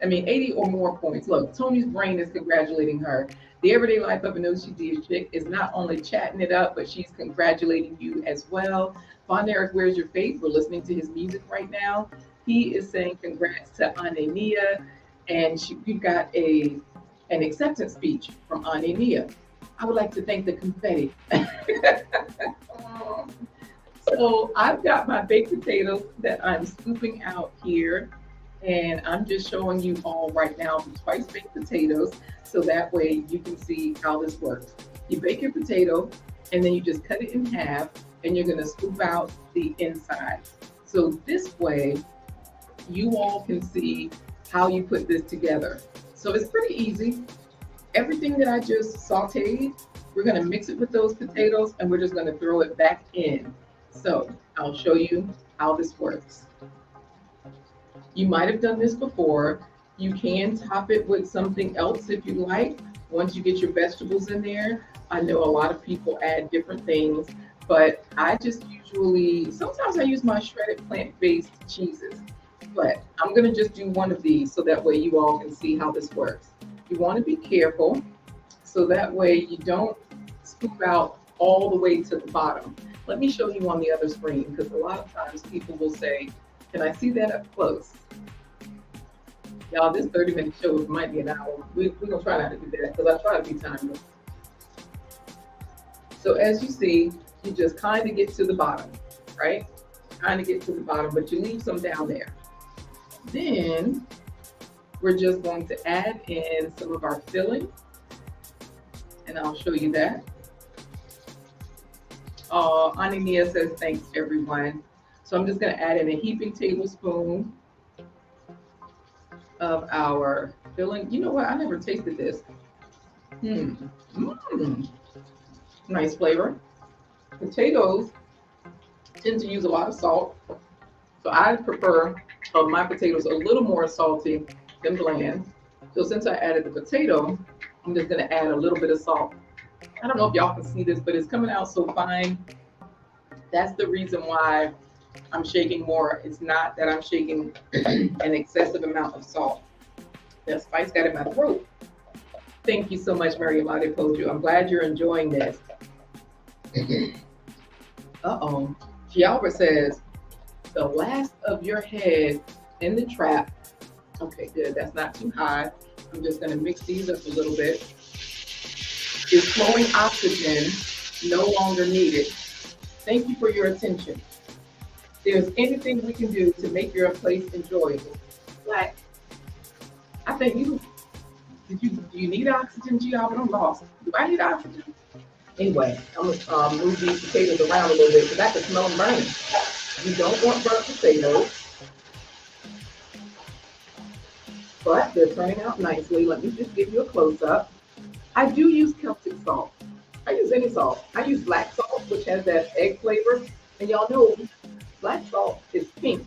Speaker 1: 80 or more points. Look, Tony's Brain is congratulating her. The Everyday Life of a No She Did Chick is not only chatting it up, but she's congratulating you as well. Von Eric, Where's Your Faith? We're listening to his music right now. He is saying congrats to Anania, and we got an acceptance speech from Anania. I would like to thank the confetti. So I've got my baked potatoes that I'm scooping out here, and I'm just showing you all right now the twice baked potatoes, so that way you can see how this works. You bake your potato, and then you just cut it in half, and you're gonna scoop out the inside. So this way, you all can see how you put this together. So it's pretty easy. Everything that I just sauteed, we're gonna mix it with those potatoes and we're just gonna throw it back in. So I'll show you how this works. You might have done this before. You can top it with something else if you like. Once you get your vegetables in there, I know a lot of people add different things, but I just usually, sometimes I use my shredded plant-based cheeses, but I'm gonna just do one of these so that way you all can see how this works. You want to be careful so that way you don't scoop out all the way to the bottom. Let me show you on the other screen, because a lot of times people will say, can I see that up close? Y'all, this 30-minute show might be an hour. We're going to try not to do that because I try to be timely. So as you see, you just kind of get to the bottom, right? Kind of get to the bottom, but you leave some down there. Then we're just going to add in some of our filling, and I'll show you that. Anania says, thanks everyone. So I'm just gonna add in a heaping tablespoon of our filling. You know what, I never tasted this. Nice flavor. Potatoes tend to use a lot of salt. So I prefer my potatoes a little more salty than bland. So since I added the potato, I'm just gonna add a little bit of salt. I don't know if y'all can see this, but it's coming out so fine. That's the reason why I'm shaking more. It's not that I'm shaking an excessive amount of salt. That spice got in my throat. Thank you so much, Mary Amade Poju. I'm glad you're enjoying this. Uh-oh. Gialbert says, the last of your head in the trap. Okay, good. That's not too high. I'm just going to mix these up a little bit. Is flowing oxygen no longer needed? Thank you for your attention. If there's anything we can do to make your place enjoyable. Like, I think do you need oxygen, Gialbert? I'm lost. Do I need oxygen? Anyway, I'm gonna move these potatoes around a little bit because I can smell them burning. You don't want burnt potatoes. But they're turning out nicely. Let me just give you a close-up. I do use Celtic salt. I use any salt. I use black salt, which has that egg flavor. And y'all know black salt is pink.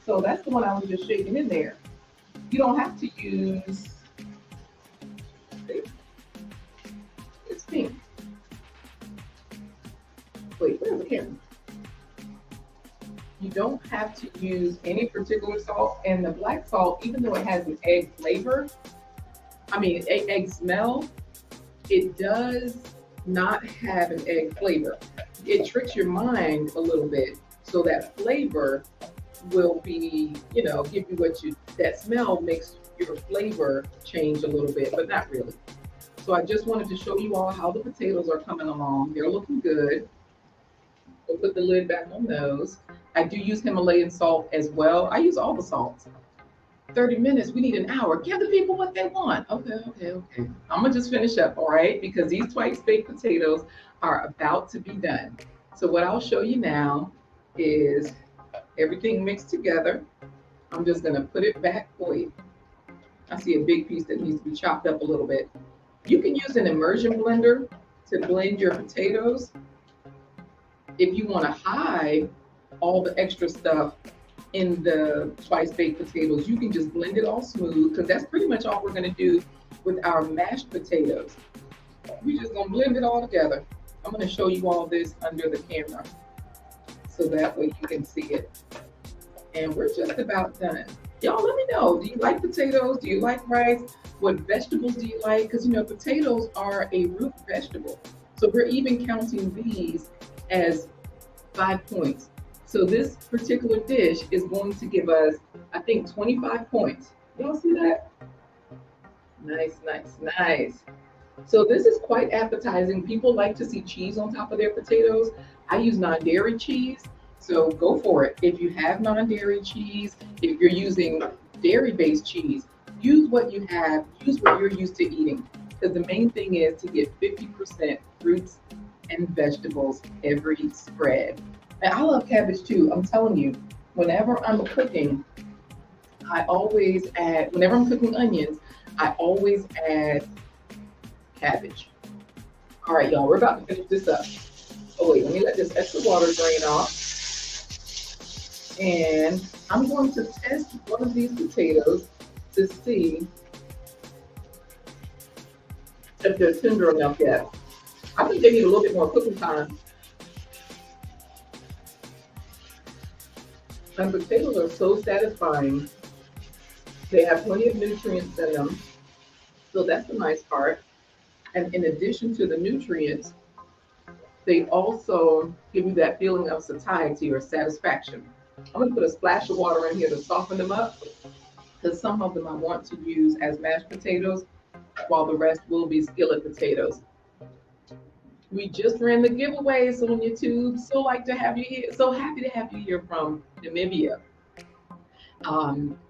Speaker 1: So that's the one I was just shaking in there. You don't have to use the camera. You don't have to use any particular salt. And the black salt, even though it has an egg flavor, egg smell, it does not have an egg flavor. It tricks your mind a little bit so that flavor will be, give you that smell makes your flavor change a little bit, but not really. So I just wanted to show you all how the potatoes are coming along. They're looking good. We'll put the lid back on those. I do use Himalayan salt as well. I use all the salts. 30 minutes, we need an hour. Give the people what they want. Okay. I'm gonna just finish up, all right? Because these twice baked potatoes are about to be done. So what I'll show you now is everything mixed together. I'm just gonna put it back for you. I see a big piece that needs to be chopped up a little bit. You can use an immersion blender to blend your potatoes. If you want to hide all the extra stuff in the twice baked potatoes, you can just blend it all smooth, because that's pretty much all we're going to do with our mashed potatoes. We're just going to blend it all together. I'm going to show you all this under the camera so that way you can see it. And we're just about done. Y'all, let me know, do you like potatoes? Do you like rice? What vegetables do you like? Because potatoes are a root vegetable. So we're even counting these as 5 points. So this particular dish is going to give us, I think, 25 points. Y'all see that? Nice. So this is quite appetizing. People like to see cheese on top of their potatoes. I use non-dairy cheese, so go for it. If you have non-dairy cheese, if you're using dairy-based cheese, use what you have, use what you're used to eating. Because the main thing is to get 50% fruits and vegetables every spread. And I love cabbage too. I'm telling you, whenever I'm cooking, whenever I'm cooking onions, I always add cabbage. All right, y'all, we're about to finish this up. Oh wait, let me let this extra water drain off. And I'm going to test one of these potatoes to see if they're tender enough yet. I think they need a little bit more cooking time. And potatoes are so satisfying. They have plenty of nutrients in them. So that's the nice part. And in addition to the nutrients, they also give you that feeling of satiety or satisfaction. I'm going to put a splash of water in here to soften them up, because some of them I want to use as mashed potatoes, while the rest will be skillet potatoes. We just ran the giveaways on YouTube. So happy to have you here from Namibia.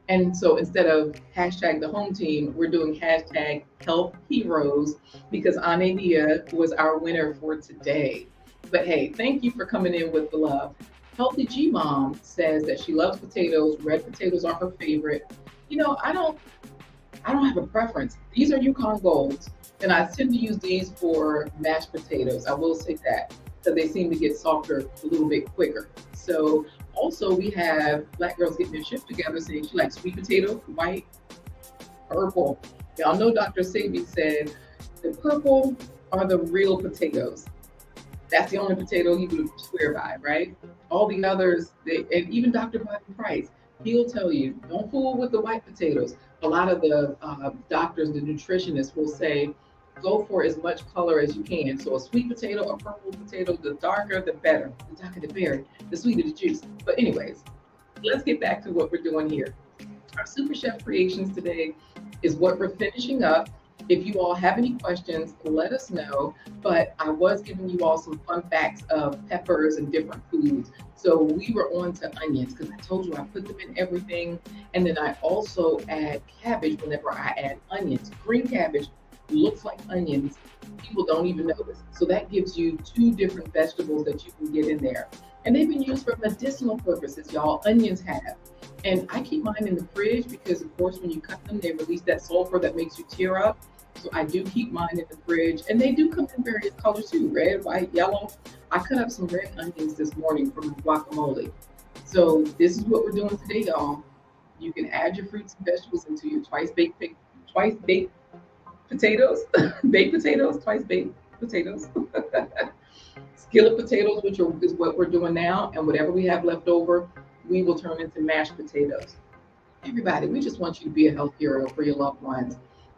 Speaker 1: And so instead of hashtag the home team, we're doing hashtag health heroes, because Anadia was our winner for today. But hey, thank you for coming in with the love. Healthy G Mom says that she loves potatoes. Red potatoes are her favorite. I don't have a preference. These are Yukon Golds, and I tend to use these for mashed potatoes. I will say that, because they seem to get softer a little bit quicker. So also we have Black Girls Getting Their Shift Together saying she likes sweet potato, white, purple. Y'all know Dr. Sabi said the purple are the real potatoes. That's the only potato he would swear by, right? All the others, and even Dr. Bobby Price, he'll tell you, don't fool with the white potatoes. A lot of the doctors, the nutritionists will say, go for as much color as you can. So a sweet potato, a purple potato, the darker, the better. The darker the berry, the sweeter the juice. But anyways, let's get back to what we're doing here. Our Super Chef Creations today is what we're finishing up. If you all have any questions, let us know. But I was giving you all some fun facts of peppers and different foods. So we were on to onions, because I told you I put them in everything. And then I also add cabbage whenever I add onions. Green cabbage looks like onions. People don't even notice. So that gives you 2 different vegetables that you can get in there. And they've been used for medicinal purposes, y'all. Onions have. And I keep mine in the fridge because, of course, when you cut them, they release that sulfur that makes you tear up. So I do keep mine in the fridge. And they do come in various colors too, red, white, yellow. I cut up some red onions this morning from guacamole. So this is what we're doing today, y'all. You can add your fruits and vegetables into your twice baked potatoes, baked potatoes, twice baked potatoes. skillet potatoes, is what we're doing now, and whatever we have left over, we will turn into mashed potatoes. Everybody, we just want you to be a health hero for your loved ones.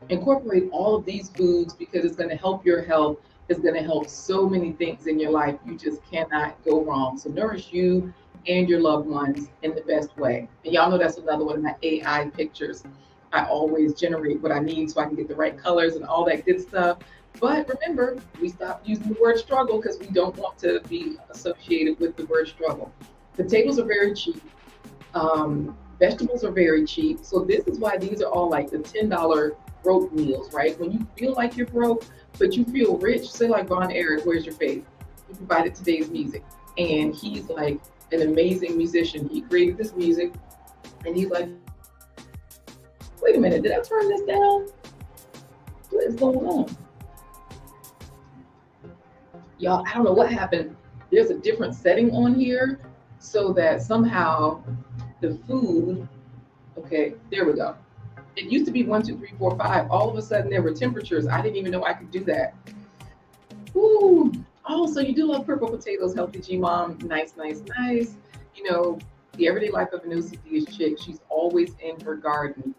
Speaker 1: Incorporate all of these foods because it's going to help your health. It's going to help so many things in your life. You just cannot go wrong. So nourish you and your loved ones in the best way. And y'all know that's another one of my AI pictures. I always generate what I need so I can get the right colors and all that good stuff. But remember, we stopped using the word struggle because we don't want to be associated with the word struggle. Potatoes are very cheap. Vegetables are very cheap. So this is why these are all like the $10 broke meals, right? When you feel like you're broke, but you feel rich, say like Von Erich, where's your faith? He provided today's music. And he's like an amazing musician. He created this music and he's like, wait a minute, did I turn this down? What is going on? Y'all, I don't know what happened. There's a different setting on here so that somehow the food, okay, there we go. It used to be 1, 2, 3, 4, 5. All of a sudden there were temperatures. I didn't even know I could do that. Ooh. Oh, so you do love purple potatoes, healthy G mom. Nice, nice, nice. You know, the everyday life of an OCD is chick. She's always in her garden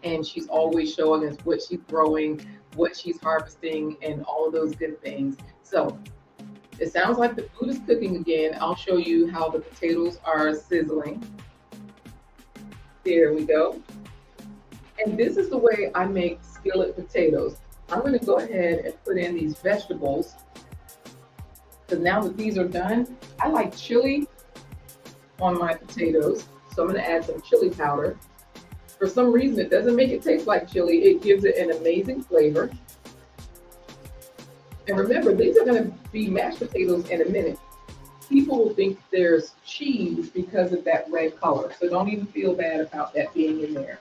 Speaker 1: and she's always showing us what she's growing, what she's harvesting, and all of those good things. So it sounds like the food is cooking again. I'll show you how the potatoes are sizzling. There we go. And this is the way I make skillet potatoes. I'm going to go ahead and put in these vegetables. Because now that these are done, I like chili on my potatoes. So I'm going to add some chili powder. For some reason, it doesn't make it taste like chili. It gives it an amazing flavor. And remember, these are going to be mashed potatoes in a minute. People will think there's cheese because of that red color. So don't even feel bad about that being in there.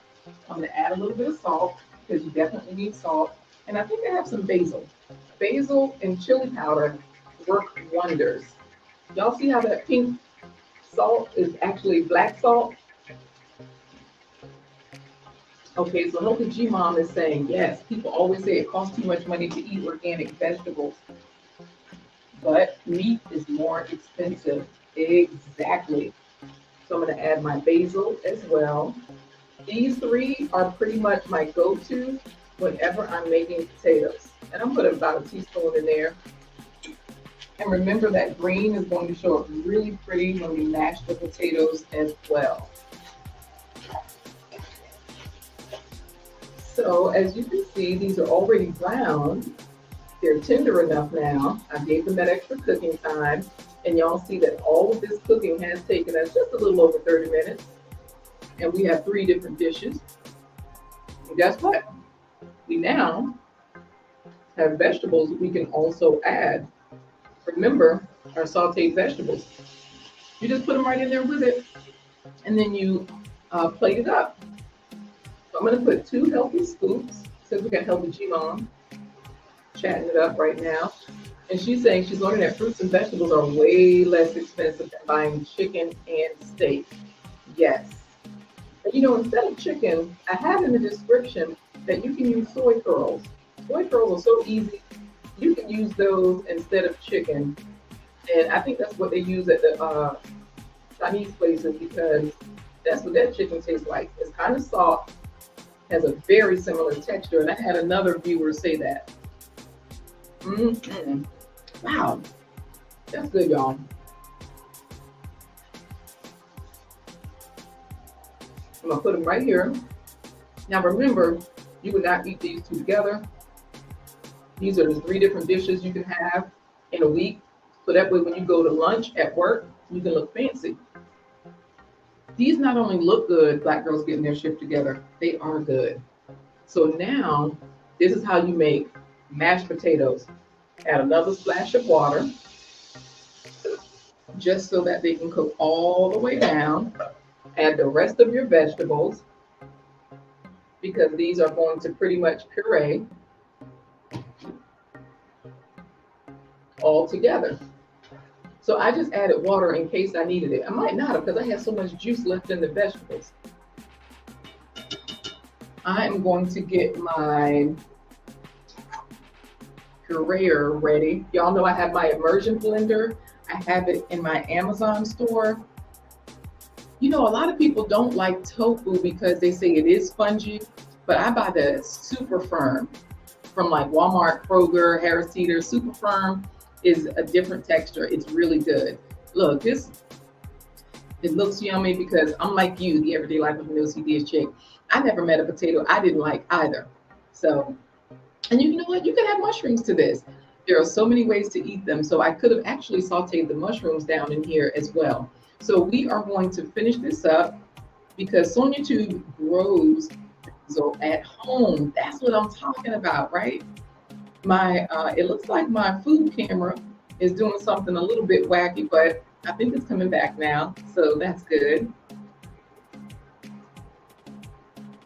Speaker 1: I'm going to add a little bit of salt because you definitely need salt. And I think I have some basil. Basil and chili powder work wonders. Y'all see how that pink salt is actually black salt? Okay, so Healthy G Mom is saying, yes, people always say it costs too much money to eat organic vegetables, but meat is more expensive. Exactly. So I'm going to add my basil as well. These three are pretty much my go-to whenever I'm making potatoes. And I'm putting about a teaspoon in there. And remember that green is going to show up really pretty when we mash the potatoes as well. So as you can see, these are already brown. They're tender enough now. I gave them that extra cooking time. And y'all see that all of this cooking has taken us just a little over 30 minutes. And we have 3 different dishes. And guess what? We now have vegetables we can also add. Remember our sauteed vegetables. You just put them right in there with it. And then you plate it up. So I'm going to put 2 healthy scoops, since we got Healthy G Mom chatting it up right now. And she's saying she's learning that fruits and vegetables are way less expensive than buying chicken and steak. Yes. And you know, instead of chicken, I have in the description that you can use soy curls. Soy curls are so easy. You can use those instead of chicken. And I think that's what they use at the Chinese places because that's what that chicken tastes like. It's kind of soft, has a very similar texture. And I had another viewer say that. Wow, that's good, y'all. I'm gonna put them right here. Now remember, you would not eat these 2 together. These are the 3 different dishes you can have in a week. So that way when you go to lunch at work, you can look fancy. These not only look good, Black girls getting their shit together, they are good. So now, this is how you make mashed potatoes. Add another splash of water, just so that they can cook all the way down. Add the rest of your vegetables, because these are going to pretty much puree all together. So I just added water in case I needed it. I might not have, because I had so much juice left in the vegetables. I am going to get my grayer ready. Y'all know I have my immersion blender. I have it in my Amazon store. You know, a lot of people don't like tofu because they say it is spongy, but I buy the super firm from like Walmart, Kroger, Harris Teeter. Super firm is a different texture. It's really good. Look, it looks yummy because I'm like you, the everyday life of an OCD chick. I never met a potato I didn't like either. So, and you know what? You can add mushrooms to this. There are so many ways to eat them. So I could have actually sauteed the mushrooms down in here as well. So we are going to finish this up because Sonia Tube grows at home. That's what I'm talking about, right? It looks like my food camera is doing something a little bit wacky, but I think it's coming back now. So that's good.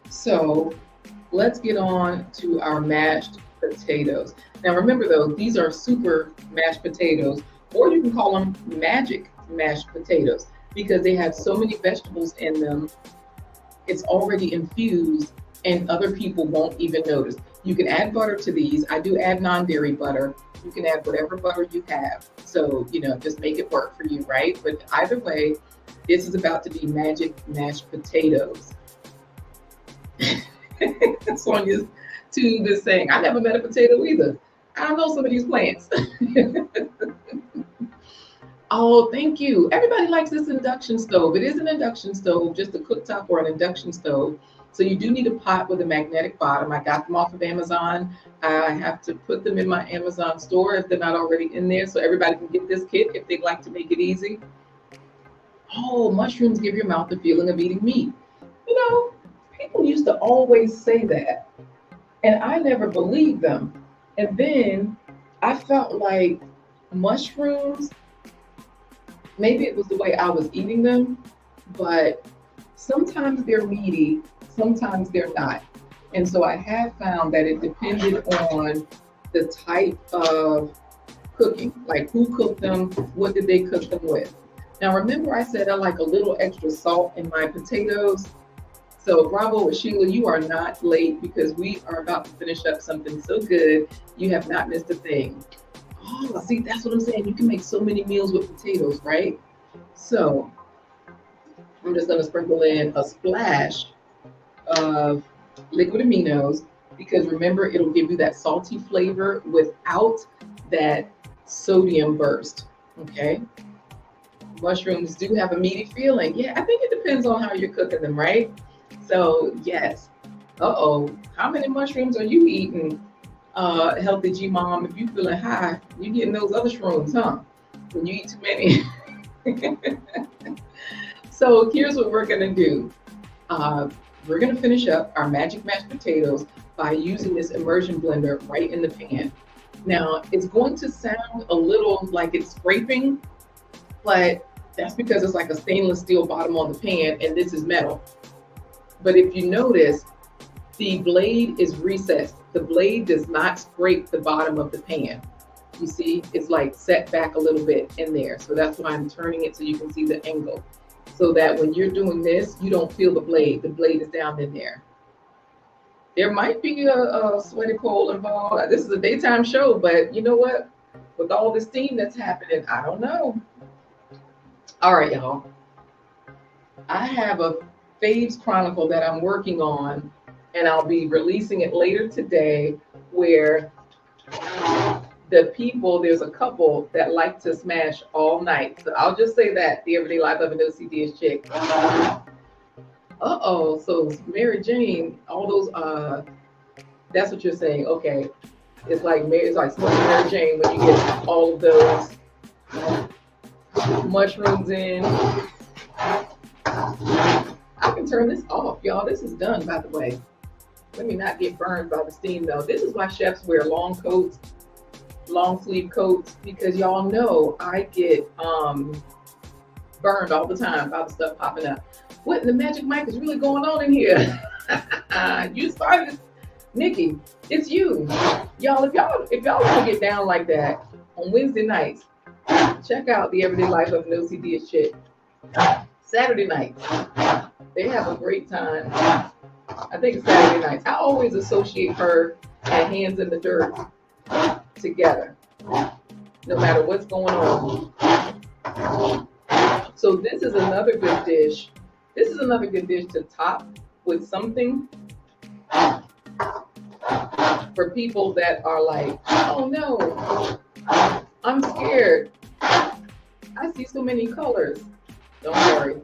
Speaker 1: So let's get on to our mashed potatoes. Now remember though, these are super mashed potatoes, or you can call them magic mashed potatoes because they have so many vegetables in them. It's already infused and other people won't even notice. You can add butter to these. I do add non-dairy butter. You can add whatever butter you have. So, you know, just make it work for you, right? But either way, this is about to be magic mashed potatoes. Sonia's Tube is saying, I never met a potato either. I don't know some of these plants. Oh, thank you. Everybody likes this induction stove. It is an induction stove, just a cooktop or an induction stove. So you do need a pot with a magnetic bottom. I got them off of Amazon. I have to put them in my Amazon store if they're not already in there, so everybody can get this kit if they'd like to make it easy. Oh, mushrooms give your mouth the feeling of eating meat. You know, people used to always say that, and I never believed them. And then I felt like mushrooms, maybe it was the way I was eating them, but sometimes they're meaty, sometimes they're not. And so I have found that it depended on the type of cooking, like who cooked them, what did they cook them with. Now remember I said I like a little extra salt in my potatoes. So bravo with Sheila, you are not late because we are about to finish up something so good. You have not missed a thing. Oh, see, that's what I'm saying. You can make so many meals with potatoes, right? So I'm just gonna sprinkle in a splash of liquid aminos because remember, it'll give you that salty flavor without that sodium burst, okay? Mushrooms do have a meaty feeling. Yeah, I think it depends on how you're cooking them, right? So yes. Uh-oh, how many mushrooms are you eating? Healthy G Mom, if you feeling high, you getting those other shrooms, huh? When you eat too many. So here's what we're gonna do. We're gonna finish up our magic mashed potatoes by using this immersion blender right in the pan. Now it's going to sound a little like it's scraping, but that's because it's like a stainless steel bottom on the pan and this is metal. But if you notice, the blade is recessed. The blade does not scrape the bottom of the pan. You see, it's like set back a little bit in there. So that's why I'm turning it so you can see the angle. So that when you're doing this, you don't feel the blade. The blade is down in there. There might be a sweaty pole involved. This is a daytime show, but you know what? With all the steam that's happening, I don't know. All right, y'all. I have a FAVES Chronicle that I'm working on, and I'll be releasing it later today, where there's a couple that like to smash all night. So I'll just say that, the everyday life of an OCD chick. Uh-oh, so Mary Jane, all those, that's what you're saying, okay. It's like smoking Mary Jane when you get all of those mushrooms in. I can turn this off, y'all. This is done, by the way. Let me not get burned by the steam, though. This is why chefs wear long coats, long sleeve coats, because y'all know I get burned all the time by the stuff popping up. What in the magic mic is really going on in here? You started, Nikki. It's you, y'all. If y'all want to get down like that on Wednesday nights, check out the Everyday Life of an OCD chick. Saturday nights, they have a great time. I think it's Saturday nights. I always associate her and Hands in the Dirt together, no matter what's going on. So this is another good dish. This is another good dish to top with something for people that are like, oh no, I'm scared. I see so many colors. Don't worry.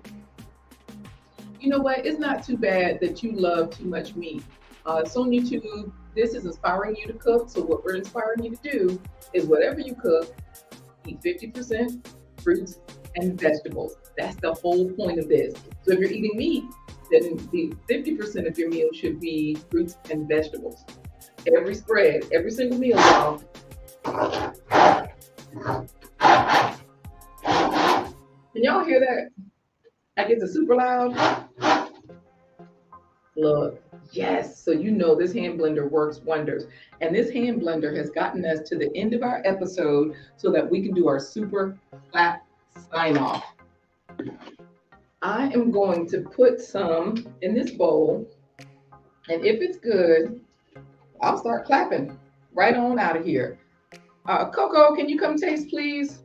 Speaker 1: You know what? It's not too bad that you love too much meat. So on YouTube, this is inspiring you to cook. So what we're inspiring you to do is whatever you cook, eat 50% fruits and vegetables. That's the whole point of this. So if you're eating meat, then the 50% of your meal should be fruits and vegetables. Every spread, every single meal, y'all. Can y'all hear that? I get the super loud. Look, yes. So you know this hand blender works wonders. And this hand blender has gotten us to the end of our episode so that we can do our super flat sign off. I am going to put some in this bowl. And if it's good, I'll start clapping right on out of here. Coco, can you come taste, please?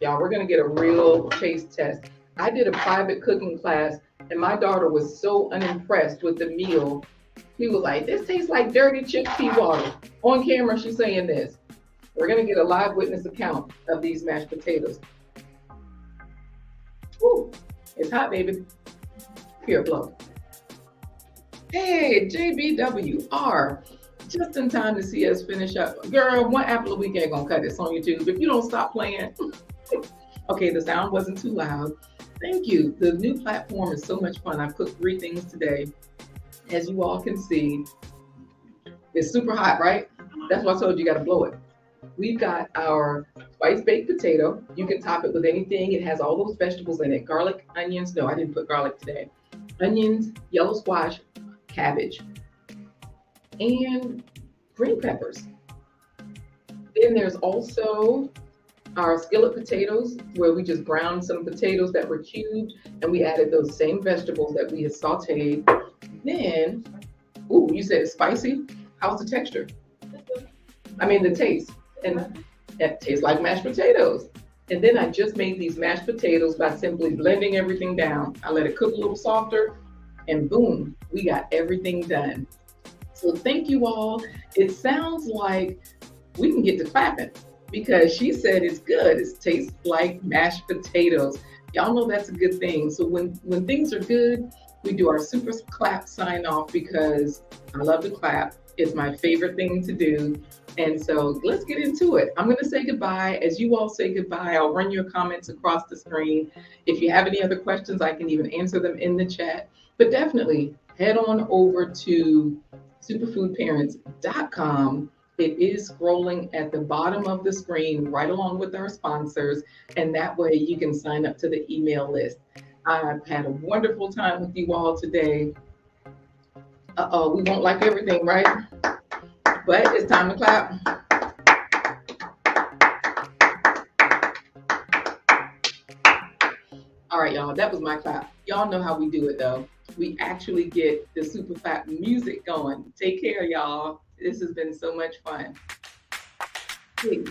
Speaker 1: Y'all, we're going to get a real taste test. I did a private cooking class, and my daughter was so unimpressed with the meal. She was like, this tastes like dirty chickpea water. On camera, she's saying this. We're going to get a live witness account of these mashed potatoes. Ooh, it's hot, baby. Here, blow. Hey, JBWR. Just in time to see us finish up. Girl, one apple a week ain't gonna cut this on YouTube. If you don't stop playing. Okay, the sound wasn't too loud. Thank you. The new platform is so much fun. I cooked 3 things today. As you all can see, it's super hot, right? That's why I told you, you gotta blow it. We've got our spice baked potato. You can top it with anything. It has all those vegetables in it. Garlic, onions. No, I didn't put garlic today. Onions, yellow squash, cabbage, and green peppers. Then there's also our skillet potatoes, where we just browned some potatoes that were cubed, and we added those same vegetables that we had sauteed. Then, ooh, you said it's spicy? How's the texture? I mean, the taste. And that tastes like mashed potatoes. And then I just made these mashed potatoes by simply blending everything down. I let it cook a little softer, and boom, we got everything done. So thank you all. It sounds like we can get to clapping because she said it's good. It tastes like mashed potatoes. Y'all know that's a good thing. So when things are good, we do our super clap sign off because I love to clap. It's my favorite thing to do. And so let's get into it. I'm going to say goodbye. As you all say goodbye, I'll run your comments across the screen. If you have any other questions, I can even answer them in the chat. But definitely head on over to superfoodparents.com. It is scrolling at the bottom of the screen right along with our sponsors. And that way you can sign up to the email list. I've had a wonderful time with you all today. Uh-oh, we won't like everything, right? But it's time to clap. All right, y'all, that was my clap. Y'all know how we do it, though. We actually get the super clap music going. Take care, y'all. This has been so much fun. Please.